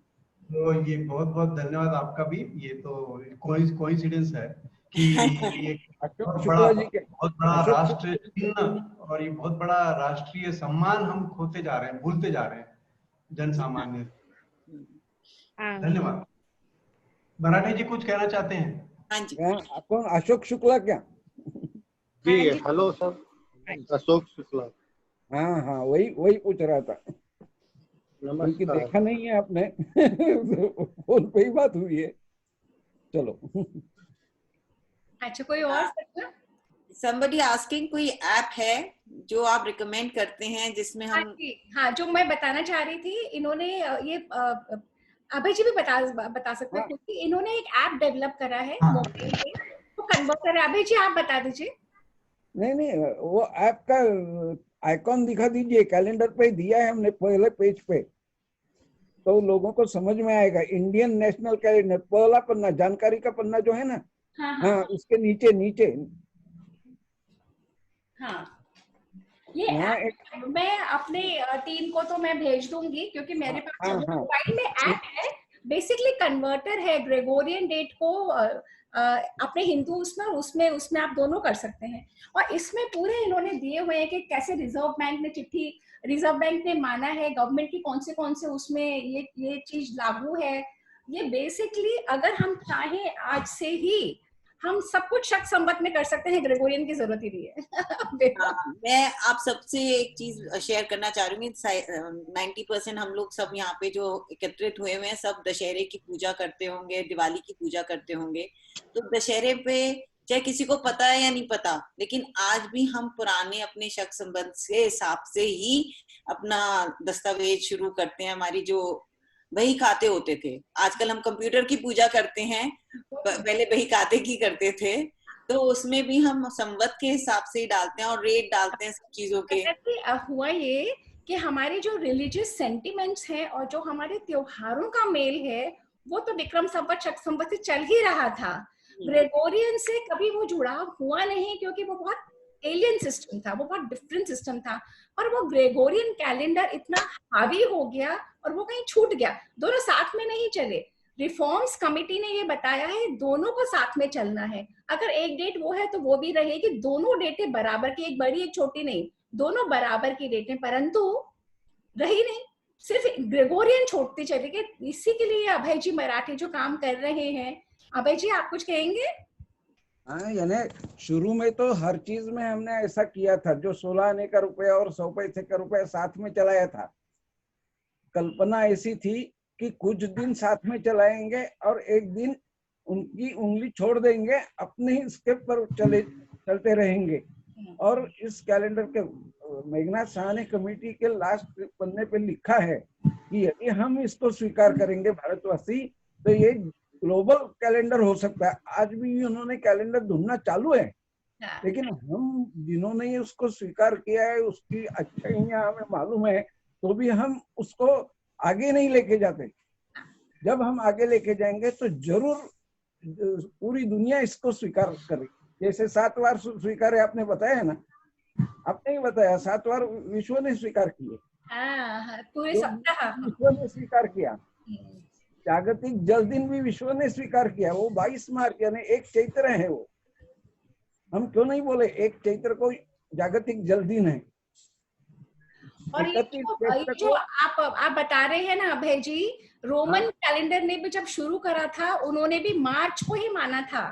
तो ये बहुत बहुत धन्यवाद आपका भी। ये तो कोइंसिडेंस है कि ये
अशोक शुक्ला जी के
बहुत बड़ा
अशोक
राष्ट्र चिन्ह और ये बहुत बड़ा राष्ट्रीय सम्मान हम खोते जा रहे हैं, भूलते जा रहे हैं जन सामान्य। धन्यवाद। मराठी जी कुछ कहना चाहते हैं?
हाँ जी,
कौन? अशोक शुक्ला क्या?
जी हेलो सर, अशोक शुक्ला।
हाँ हाँ, वही वही पूछ रहा था क्योंकि
नमस्कार।
देखा नहीं है आपने। फोन पे ही बात हुई है। चलो।
अच्छा, कोई और सर?
somebody asking कोई ऐप है जो आप रिकमेंड करते हैं जिसमें
हाँ
हम?
जी, हाँ, जो मैं बताना चाह रही थी, इन्होंने ये अभय जी भी बता सकते हैं खुद ही, इन्होंने एक ऐप डेवलप करा है मोबाइल पे, वो कन्वर्टर है। अभय जी आप बता दीजिए।
नहीं, वो ऐप का आइकॉन दिखा दीजिए, कैलेंडर पे दिया है हमने पहले पेज पे, तो लोगों को समझ में आएगा। इंडियन नेशनल कैलेंडर, पहला पन्ना, जानकारी का पन्ना जो है ना, हाँ, उसके नीचे नीचे।
हाँ, ये मैं अपने टीम को तो मैं भेज दूंगी, क्योंकि मेरे पास मोबाइल में ऐप है, बेसिकली कन्वर्टर है ग्रेगोरियन डेट को अपने हिंदू उसमें आप दोनों कर सकते हैं। और इसमें पूरे इन्होंने दिए हुए हैं कि कैसे रिजर्व बैंक ने माना है, गवर्नमेंट की कौन से उसमें ये चीज लागू है। ये बेसिकली अगर हम चाहें आज से ही हम सब कुछ शक संवत में कर सकते हैं, ग्रेगोरियन की जरूरत ही नहीं है।
मैं आप सबसे एक चीज शेयर करना चाह रही हूँ। 90% हम लोग सब यहाँ पे जो एकत्रित हुए हैं सब दशहरे की पूजा करते होंगे, दिवाली की पूजा करते होंगे। तो दशहरे पे चाहे किसी को पता है या नहीं पता, लेकिन आज भी हम पुराने अपने शक संबंध के हिसाब से ही अपना दस्तावेज शुरू करते हैं। हमारी जो बही खाते होते थे, आजकल हम कंप्यूटर की पूजा करते हैं, पहले बही खाते की करते थे, तो उसमें भी हम संवत के हिसाब से ही डालते हैं और रेट डालते हैं सब चीजों के।
हुआ ये कि हमारे जो रिलीजियस सेंटिमेंट्स हैं और जो हमारे त्योहारों का मेल है, वो तो विक्रम संवत शक संवत से चल ही रहा था। ग्रेगोरियन से कभी वो जुड़ाव हुआ नहीं, क्योंकि वो बहुत एलियन सिस्टम था, वो बहुत डिफरेंट सिस्टम था। और वो ग्रेगोरियन कैलेंडर इतना हावी हो गया और वो कहीं छूट गया, दोनों साथ में नहीं चले। रिफॉर्म्स कमेटी ने ये बताया है दोनों को साथ में चलना है। अगर एक डेट वो है तो वो भी रहेगी, दोनों डेटें बराबर की, एक बड़ी एक छोटी नहीं, दोनों बराबर की डेटें, परंतु रही नहीं, सिर्फ ग्रेगोरियन छोड़ती चली गई। इसी के लिए अभय जी मराठी जो काम कर रहे हैं, अभय जी आप कुछ कहेंगे?
हाँ, यानी शुरू में तो हर चीज में हमने ऐसा किया था, जो 16 आने का रुपया और 100 पैसे का रुपया साथ में चलाया था। कल्पना ऐसी थी कि कुछ दिन साथ में चलाएंगे और एक दिन उनकी उंगली छोड़ देंगे, अपने ही स्टेप पर चलते रहेंगे। और इस कैलेंडर के मेघनाथ सहाने कमेटी के लास्ट पन्ने पे लिखा है कि यदि हम इसको स्वीकार करेंगे भारतवासी, तो ये ग्लोबल कैलेंडर हो सकता है। आज भी उन्होंने कैलेंडर ढूंढना चालू है, लेकिन हम जिन्होंने उसको स्वीकार किया है उसकी अच्छाइयां हमें मालूम है, तो भी हम उसको आगे नहीं लेके जाते। जब हम आगे लेके जाएंगे तो जरूर पूरी दुनिया इसको स्वीकार करे। जैसे 7 बार स्वीकार है, आपने बताया ना, आपने ही बताया 7 बार विश्व ने स्वीकार किए,
पूरे सप्ताह
विश्व ने स्वीकार किया। जागतिक जल दिन भी विश्व ने स्वीकार किया, वो 22 मार्च यानी 1 चैत्र है। वो हम क्यों नहीं बोले 1 चैत्र को जागतिक जल दिन है।
और ये जो आप बता रहे हैं ना अभय जी, रोमन कैलेंडर ने भी जब शुरू करा था, उन्होंने भी मार्च को ही माना था,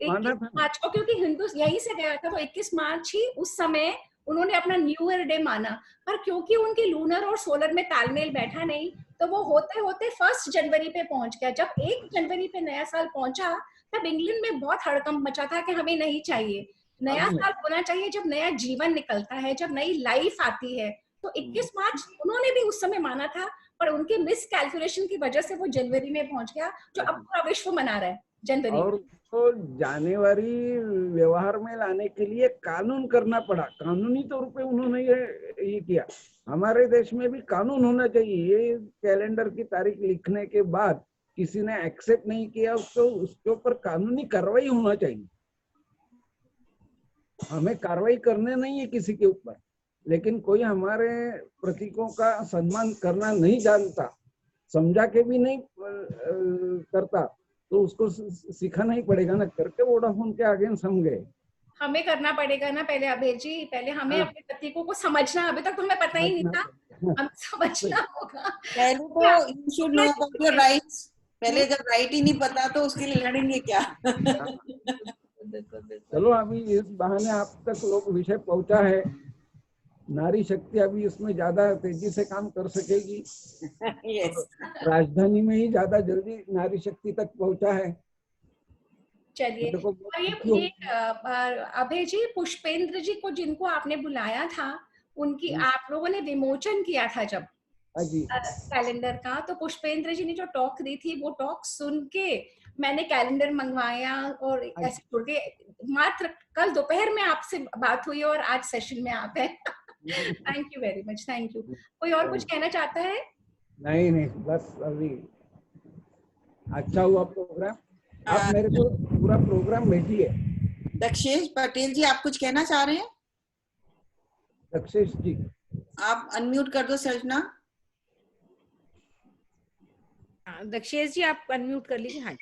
21 मार्च को, क्योंकि हिंदू यहीं से गया था, तो 21 मार्च ही उस समय उन्होंने अपना न्यू ईयर डे माना। पर क्योंकि उनके लूनर और सोलर में तालमेल बैठा नहीं, तो वो होते होते 1 जनवरी पे पहुंच गया। जब 1 जनवरी पे नया साल पहुंचा, तब इंग्लैंड में बहुत हड़कंप मचा था कि हमें नहीं चाहिए, नया साल होना चाहिए जब नया जीवन निकलता है, जब नई लाइफ आती है। तो 21 मार्च उन्होंने भी उस समय माना था, पर उनके मिस कैलकुलेशन की वजह से वो जनवरी में पहुंच गया, जो अब पूरा विश्व मना रहा है जनवरी।
और तो जनवरी व्यवहार में लाने के लिए कानून करना पड़ा, कानूनी तौर पे उन्होंने ये किया। हमारे देश में भी कानून होना चाहिए। ये कैलेंडर की तारीख लिखने के बाद किसी ने एक्सेप्ट नहीं किया, उसके ऊपर कानूनी कार्रवाई होना चाहिए। हमें कार्रवाई करने नहीं है किसी के ऊपर, लेकिन कोई हमारे प्रतीकों का सम्मान करना नहीं जानता, समझा के भी नहीं करता, तो उसको सिखाना ही पड़ेगा ना, करके वोडाफोन के अगेंस्ट हम गए।
हमें करना पड़ेगा ना पहले अभय जी, पहले हमें अपने प्रतीकों को समझना, अभी तक तो हमें पता ही नहीं था, हमें समझना होगा।
पहले तो you should know about your rights. पहले जब राइट ही नहीं पता तो उसके लिए लड़ेंगे क्या?
चलो अभी इस बहाने आप तक लोग विषय पहुंचा है, नारी शक्ति अभी इसमें ज्यादा तेजी से काम कर सकेगी।
यस,
राजधानी में ही ज्यादा जल्दी नारी शक्ति तक पहुंचा है।
चलिए, और ये अभय जी, पुष्पेंद्र जी को जिनको आपने बुलाया था, उनकी आप लोगों ने विमोचन किया था जब कैलेंडर का, तो पुष्पेंद्र जी ने जो टॉक दी थी वो टॉक सुन के मैंने कैलेंडर मंगवाया और ऐसे जुड़ के मात्र कल दोपहर में आपसे बात हुई और आज सेशन में आप हैं। Thank you very much, thank you. कोई और कुछ कहना चाहता है?
नहीं नहीं, बस अभी अच्छा हुआ प्रोग्राम। आप मेरे को पूरा प्रोग्राम भेजिए।
दक्षेश पटेल जी, आप कुछ कहना चाह रहे हैं?
दक्षेश जी,
आप अनम्यूट कर दो सर्जना।
दक्षेश जी आप अनम्यूट कर लीजिए। हाँ,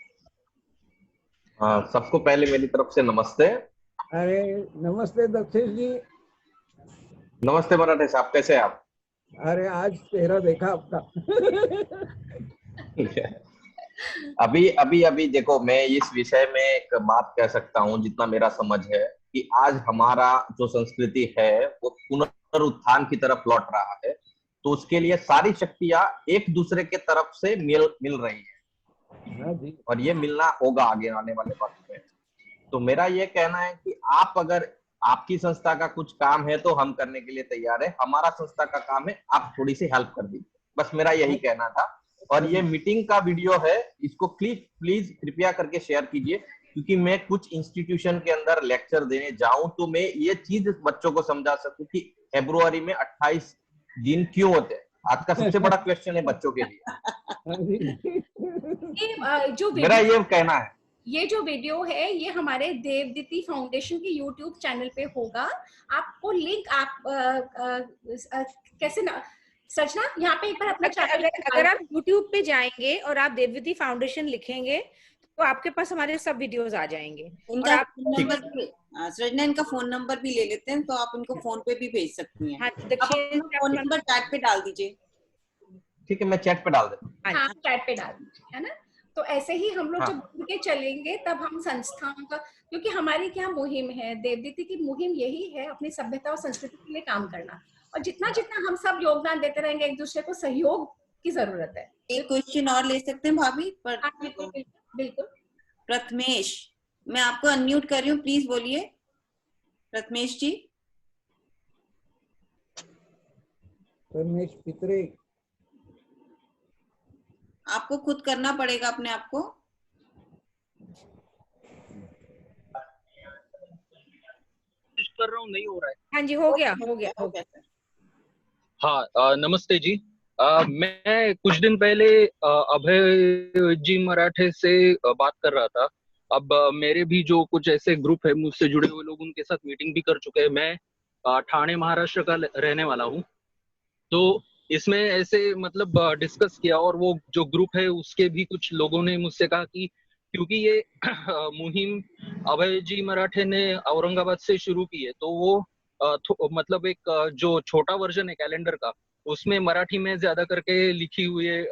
हाँ, सबको पहले मेरी तरफ से नमस्ते।
अरे नमस्ते दक्षेश जी।
नमस्ते मराठे साहब, कैसे हैं आप?
अरे आज चेहरा देखा आपका।
अभी देखो, मैं इस विषय में एक बात कह सकता हूँ जितना मेरा समझ है, कि आज हमारा जो संस्कृति है वो पुनरुत्थान की तरफ लौट रहा है। तो उसके लिए सारी शक्तियां एक दूसरे के तरफ से मिल रही है, और ये मिलना होगा आगे आने वाले वक्त में। तो मेरा ये कहना है कि आप अगर आपकी संस्था का कुछ काम है तो हम करने के लिए तैयार है, हमारा संस्था का काम है, आप थोड़ी सी हेल्प कर दीजिए, बस मेरा यही कहना था। और ये मीटिंग का वीडियो है, इसको प्लीज कृपया करके शेयर कीजिए, क्योंकि मैं कुछ इंस्टीट्यूशन के अंदर लेक्चर देने जाऊं तो मैं ये चीज बच्चों को समझा सकूं कि फरवरी में 28 दिन क्यों होते हैं। आज का सबसे बड़ा क्वेश्चन है बच्चों के लिए।
जो
मेरा ये कहना है,
ये जो वीडियो है ये हमारे देवदीति फाउंडेशन के यूट्यूब चैनल पे होगा। आपको लिंक आप कैसे ना सचना यहाँ पे एक बार अपना
अगर आप यूट्यूब पे जाएंगे और आप देवदीति फाउंडेशन लिखेंगे तो आपके पास हमारे सब वीडियोस आ जाएंगे।
इनका फोन नंबर भी, सृजना इनका फोन नंबर भी ले लेते हैं, तो आप इनको फोन पे भी भेज सकती हैं।
हाँ,
फोन नंबर चैट पे डाल दीजिए।
ठीक है, मैं चैट पे डाल देता हूँ।
हाँ, चैट पे डाल दीजिए, है ना। तो ऐसे ही हम लोग जब बढ़ के चलेंगे तब हम संस्थाओं का, क्योंकि हमारी क्या मुहिम है, देवदीति की मुहिम यही है, अपनी सभ्यता और संस्कृति के लिए काम करना। और जितना जितना हम सब योगदान देते रहेंगे, एक दूसरे को सहयोग की जरूरत है।
एक क्वेश्चन और ले सकते हैं भाभी? पर
बिल्कुल।
प्रथमेश, मैं आपको अनम्यूट कर रही हूँ, प्लीज बोलिए। प्रथमेश जी।
प्रथमेश पितरे,
आपको खुद करना पड़ेगा अपने आप को।
कर रहा हूँ, नहीं हो रहा है।
हाँ जी, हो गया।
हाँ, नमस्ते जी। मैं कुछ दिन पहले अभय जी मराठे से बात कर रहा था। अब मेरे भी जो कुछ ऐसे ग्रुप है मुझसे जुड़े हुए लोग, उनके साथ मीटिंग भी कर चुके हैं। मैं ठाणे महाराष्ट्र का रहने वाला हूँ, तो इसमें ऐसे मतलब डिस्कस किया, और वो जो ग्रुप है उसके भी कुछ लोगों ने मुझसे कहा कि क्योंकि ये मुहिम अभय जी मराठे ने औरंगाबाद से शुरू की है, तो वो मतलब एक जो छोटा वर्जन है कैलेंडर का, उसमें मराठी में ज्यादा करके लिखी हुई है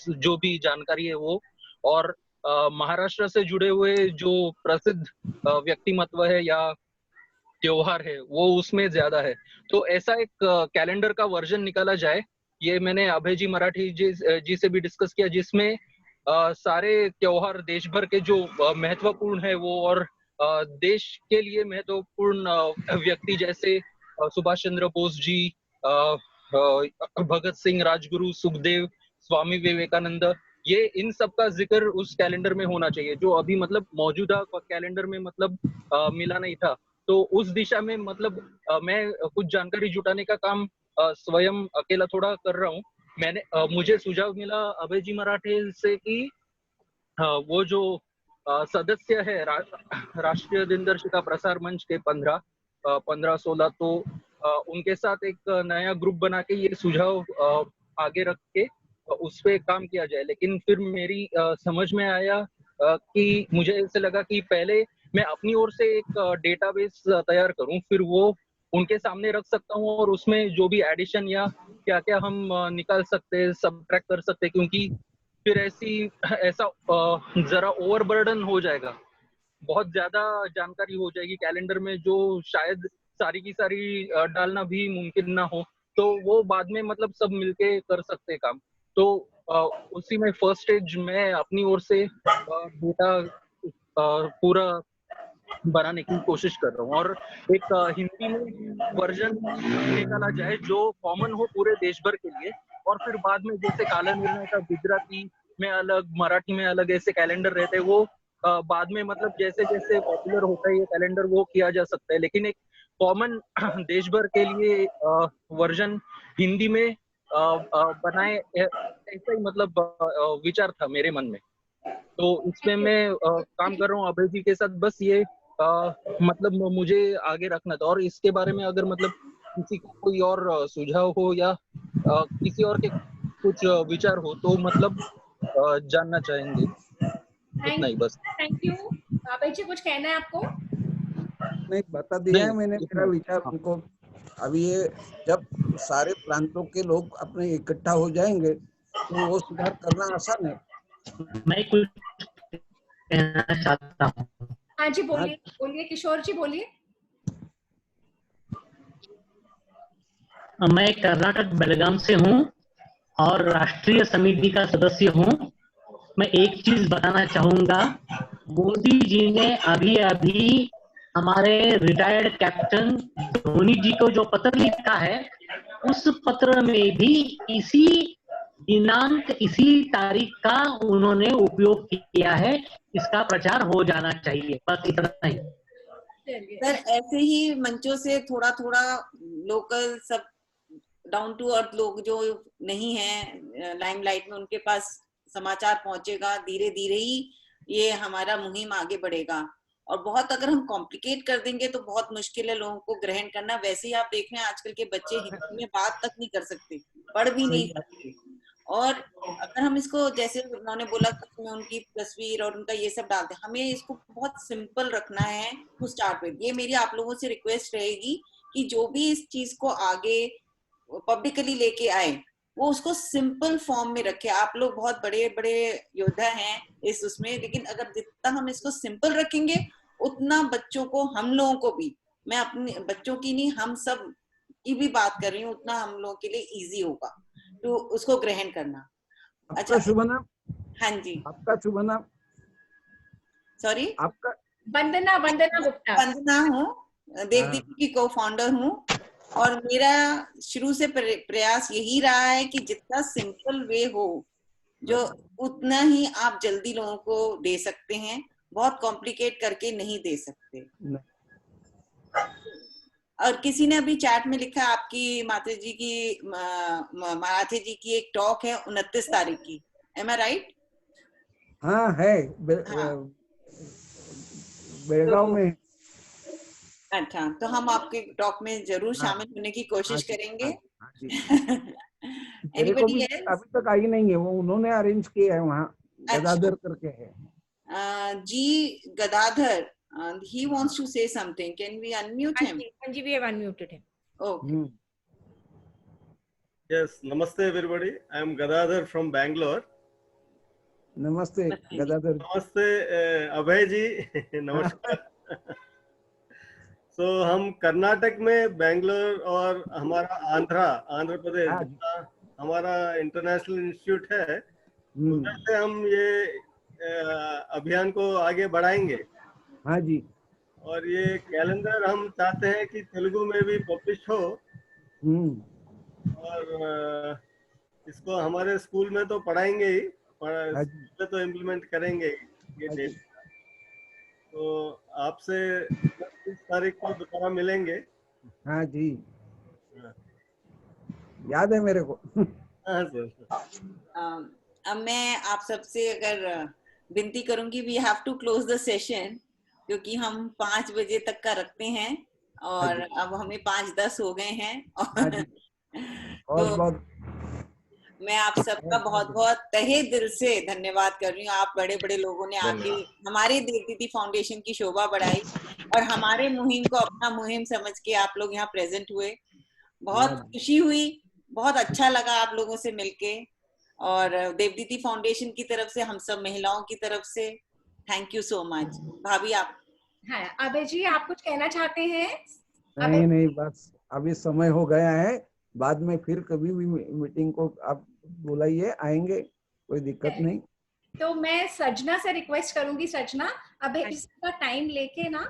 जो भी जानकारी है वो, और महाराष्ट्र से जुड़े हुए जो प्रसिद्ध व्यक्तिमत्व है या त्योहार है वो उसमें ज्यादा है। तो ऐसा एक कैलेंडर का वर्जन निकाला जाए, ये मैंने अभय जी मराठी जी से भी डिस्कस किया, जिसमें सारे त्योहार देश भर के जो महत्वपूर्ण है वो, और देश के लिए महत्वपूर्ण व्यक्ति जैसे सुभाष चंद्र बोस जी, भगत सिंह, राजगुरु, सुखदेव, स्वामी विवेकानंद, ये इन सब का जिक्र उस कैलेंडर में होना चाहिए, जो अभी मतलब मौजूदा कैलेंडर में मतलब मिला नहीं था। तो उस दिशा में मतलब मैं कुछ जानकारी जुटाने का काम स्वयं अकेला थोड़ा कर रहा हूँ। मैंने मुझे सुझाव मिला अभय जी मराठे से कि वो जो सदस्य है राष्ट्रीय दिनदर्शिका प्रसार मंच के 15-16, तो उनके साथ एक नया ग्रुप बना के ये सुझाव आगे रख के उस पे काम किया जाए। लेकिन फिर मेरी समझ में आया कि मुझे ऐसे लगा कि पहले मैं अपनी ओर से एक डेटाबेस तैयार करूं, फिर वो उनके सामने रख सकता हूं और उसमें जो भी एडिशन या क्या क्या हम निकाल सकते हैं, सबट्रैक्ट कर सकते हैं, क्योंकि फिर ऐसा जरा ओवरबर्डन हो जाएगा, बहुत ज्यादा जानकारी हो जाएगी कैलेंडर में जो शायद सारी की सारी डालना भी मुमकिन ना हो, तो वो बाद में मतलब सब मिलके कर सकते हैं काम। तो उसी में फर्स्ट स्टेज मैं अपनी ओर से डेटा पूरा बनाने की कोशिश कर रहा हूँ, और एक हिंदी में वर्जन निकाला जाए जो कॉमन हो पूरे देश भर के लिए, और फिर बाद में जैसे काला निर्णय का गुजराती में अलग, मराठी में अलग ऐसे कैलेंडर रहते हैं, वो बाद में मतलब जैसे जैसे पॉपुलर होता है ये कैलेंडर वो किया जा सकता है, लेकिन एक कॉमन देश भर के लिए वर्जन हिंदी में बनाए, ऐसा ही मतलब विचार था मेरे मन में। तो इसमें मैं काम कर रहा हूँ अभय जी के साथ, बस ये मतलब मुझे आगे रखना था। और इसके बारे में अगर मतलब किसी को कोई और सुझाव हो या किसी और के कुछ विचार हो तो मतलब जानना चाहेंगे, इतना ही बस।
Thank you. अभय जी कुछ कहना है आपको?
नहीं, बता दिया है मैंने
इतना
मेरा विचार उनको। अभी ये जब सारे प्रांतों के लोग अपने इकट्ठा हो जाएंगे तो वो सुधार करना आसान है।
मैं कुछ कहना चाहता हूँ।
हाँ जी, बोलिए बोलिए किशोर जी, बोलिए।
मैं कर्नाटक बेलगाम से हूँ और राष्ट्रीय समिति का सदस्य हूँ। मैं एक चीज बताना चाहूंगा, मोदी जी ने अभी अभी हमारे रिटायर्ड कैप्टन धोनी जी को जो पत्र लिखा है, उस पत्र में भी इसी दिनांक, इसी तारीख का उन्होंने उपयोग किया है। इसका प्रचार हो जाना चाहिए, बस इतना ही।
सर ऐसे ही मंचों से थोड़ा थोड़ा लोकल सब डाउन टू अर्थ लोग जो नहीं है लाइमलाइट में, उनके पास समाचार पहुंचेगा, धीरे धीरे ही ये हमारा मुहिम आगे बढ़ेगा। और बहुत अगर हम कॉम्प्लिकेट कर देंगे तो बहुत मुश्किल है लोगों को ग्रहण करना। वैसे ही आप देख रहे हैं आजकल के बच्चे हिंदी में बात तक नहीं कर सकते, पढ़ भी नहीं सकते। और अगर हम इसको जैसे उन्होंने बोला कि उसमें उनकी तस्वीर और उनका ये सब डालते हैं, हमें इसको बहुत सिंपल रखना है टू स्टार्ट विद। ये मेरी आप लोगों से रिक्वेस्ट रहेगी कि जो भी इस चीज को आगे पब्लिकली लेके आए वो उसको सिंपल फॉर्म में रखे। आप लोग बहुत बड़े बड़े योद्धा हैं इस उसमें, लेकिन अगर जितना हम इसको सिंपल रखेंगे उतना बच्चों को, हम लोगों को भी, मैं अपने बच्चों की नहीं हम सब की भी बात कर रही हूँ, उतना हम लोगों के लिए इजी होगा तो उसको ग्रहण करना।
अच्छा, शुभ नाम?
हाँ जी,
आपका शुभ नाम?
सॉरी,
आपका? वंदना, वंदना गुप्ता।
वंदना हूँ, देव दीदी की को फाउंडर हूँ। और मेरा शुरू से प्रयास यही रहा है कि जितना सिंपल वे हो जो उतना ही आप जल्दी लोगों को दे सकते हैं, बहुत कॉम्प्लिकेट करके नहीं दे सकते। और किसी ने अभी चैट में लिखा आपकी माता जी की, मराठी जी की एक टॉक है 29 तारीख की, एम आई राइट?
हाँ है, बेलगांव में।
अच्छा, तो हम आपके टॉक में जरूर शामिल होने की कोशिश करेंगे।
मेरे को भी अभी तक आई नहीं है, वो उन्होंने अरेंज किया है, वहाँ गदाधर करके है।
जी Gadadhar, he wants to say something. Can we unmute him?
Anji, we have unmuted him.
Okay.
Yes, namaste everybody. I am Gadadhar from Bangalore.
नमस्ते गदाधर।
नमस्ते अभय जी, नमस्कार। तो हम कर्नाटक में बेंगलोर और हमारा आंध्र प्रदेश हमारा इंटरनेशनल इंस्टीट्यूट है, उधर से हम ये अभियान को आगे बढ़ाएंगे।
हाँ जी।
और ये कैलेंडर हम चाहते हैं कि तेलुगु में भी पब्लिश हो, और इसको हमारे स्कूल में तो पढ़ाएंगे ही, स्कूल में तो इम्प्लीमेंट करेंगे ये डेट। तो आपसे 30 तारीख को दोबारा मिलेंगे।
हाँ जी, याद है मेरे को।
हाँ सर।
अब मैं आप सबसे अगर विनती करूंगी, we have to close the session, क्योंकि हम 5 बजे तक का रखते हैं और अब हमें 5:10 हो गए हैं। और
बहुत बहुत
मैं आप सबका बहुत बहुत तहे दिल से धन्यवाद कर रही हूँ। आप बड़े बड़े लोगों ने आके हमारे देवदीदी फाउंडेशन की शोभा बढ़ाई और हमारे मुहिम को अपना मुहिम समझ के आप लोग यहाँ प्रेजेंट हुए। बहुत खुशी हुई, बहुत अच्छा लगा आप लोगों से मिलके। और देवदीदी फाउंडेशन की तरफ से, हम सब महिलाओं की तरफ से थैंक यू सो मच। भाभी आप?
हाँ, अभय जी आप कुछ कहना चाहते हैं?
नहीं, बस अभी समय हो गया है, बाद में फिर कभी भी मीटिंग को आप बुलाइए, आएंगे, कोई दिक्कत नहीं।
तो मैं सजना से रिक्वेस्ट करूंगी, सजना अभय इसका टाइम लेके ना,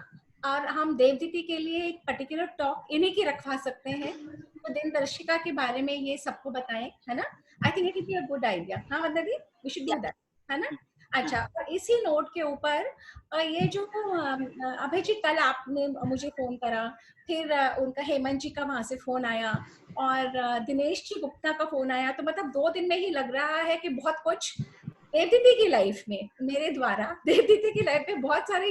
और हम देवदीदी के लिए एक पर्टिकुलर टॉक इन्हीं की रखवा सकते हैं, तो दिनदर्शिका के बारे में ये सबको बताएं, है ना? I think it will be a good idea. हाँ वंदना, वी शुड डू दैट, है ना? अच्छा, और इसी नोट के ऊपर ये जो अभय जी कल आपने मुझे फोन करा, फिर उनका हेमंत जी का वहां से फोन आया और दिनेश जी गुप्ता का फोन आया, तो मतलब 2 दिन में ही लग रहा है कि बहुत कुछ देवदीदी की लाइफ में, मेरे द्वारा देवदीदी की लाइफ में बहुत सारे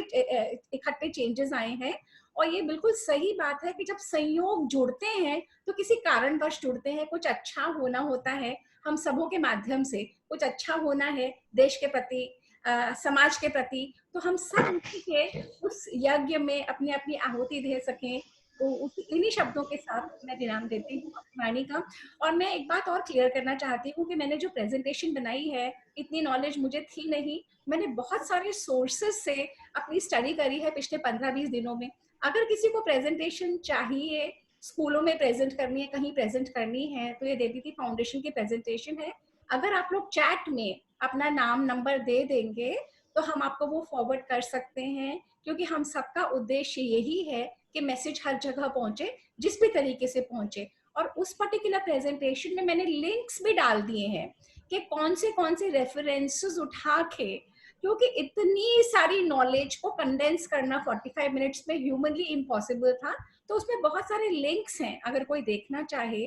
इकट्ठे चेंजेस आए हैं। और ये बिल्कुल सही बात है कि जब संयोग जुड़ते हैं तो किसी कारणवश जुड़ते हैं, कुछ अच्छा होना होता है, हम सबों के माध्यम से कुछ अच्छा होना है देश के प्रति, समाज के प्रति, तो हम सब मिलके उस यज्ञ में अपनी अपनी आहुति दे सकें। तो इन्हीं शब्दों के साथ मैं विराम देती हूँ वाणी का। और मैं एक बात और क्लियर करना चाहती हूँ कि मैंने जो प्रेजेंटेशन बनाई है, इतनी नॉलेज मुझे थी नहीं, मैंने बहुत सारे सोर्सेस से अपनी स्टडी करी है पिछले 15-20 दिनों में। अगर किसी को प्रेजेंटेशन चाहिए, स्कूलों में प्रेजेंट करनी है, कहीं प्रेजेंट करनी है, तो ये देवदीदी फाउंडेशन की प्रेजेंटेशन है। अगर आप लोग चैट में अपना नाम नंबर दे देंगे तो हम आपको वो फॉरवर्ड कर सकते हैं, क्योंकि हम सबका उद्देश्य यही है कि मैसेज हर जगह पहुंचे, जिस भी तरीके से पहुंचे। और उस पर्टिकुलर प्रेजेंटेशन में मैंने लिंक्स भी डाल दिए हैं कि कौन से रेफरेंसेस उठा के, क्योंकि इतनी सारी नॉलेज को कंडेंस करना 45 मिनट्स में ह्यूमनली इम्पॉसिबल था, तो उसमें बहुत सारे लिंक्स हैं, अगर कोई देखना चाहे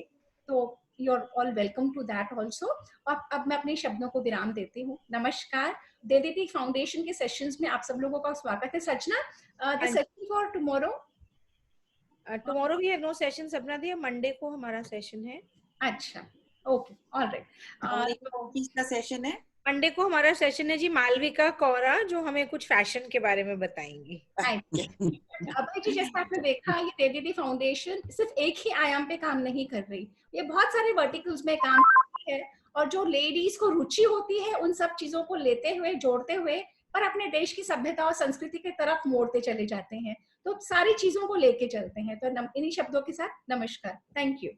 तो you are all welcome to that also. और अब मैं अपने शब्दों को विराम देती हूँ। नमस्कार। देवदीदी फाउंडेशन के सेशंस में आप सब लोगों का स्वागत है। Sachna, the session for tomorrow?
Tomorrow we have no session Sapna di, Monday को हमारा सेशन है।
अच्छा, ओके, ऑलराइट।
किसका सेशन है?
मंडे को हमारा सेशन है जी मालविका कौरा, जो हमें कुछ फैशन के बारे में बताएंगी।
अभय जी, जैसे आपने देखा, ये देवदीदी फाउंडेशन सिर्फ एक ही आयाम पे काम नहीं कर रही, ये बहुत सारे वर्टिकल्स में काम करती है, और जो लेडीज को रुचि होती है उन सब चीजों को लेते हुए, जोड़ते हुए, पर अपने देश की सभ्यता और संस्कृति की तरफ मोड़ते चले जाते हैं, तो सारी चीजों को लेके चलते हैं। तो इन्हीं शब्दों के साथ नमस्कार, थैंक यू।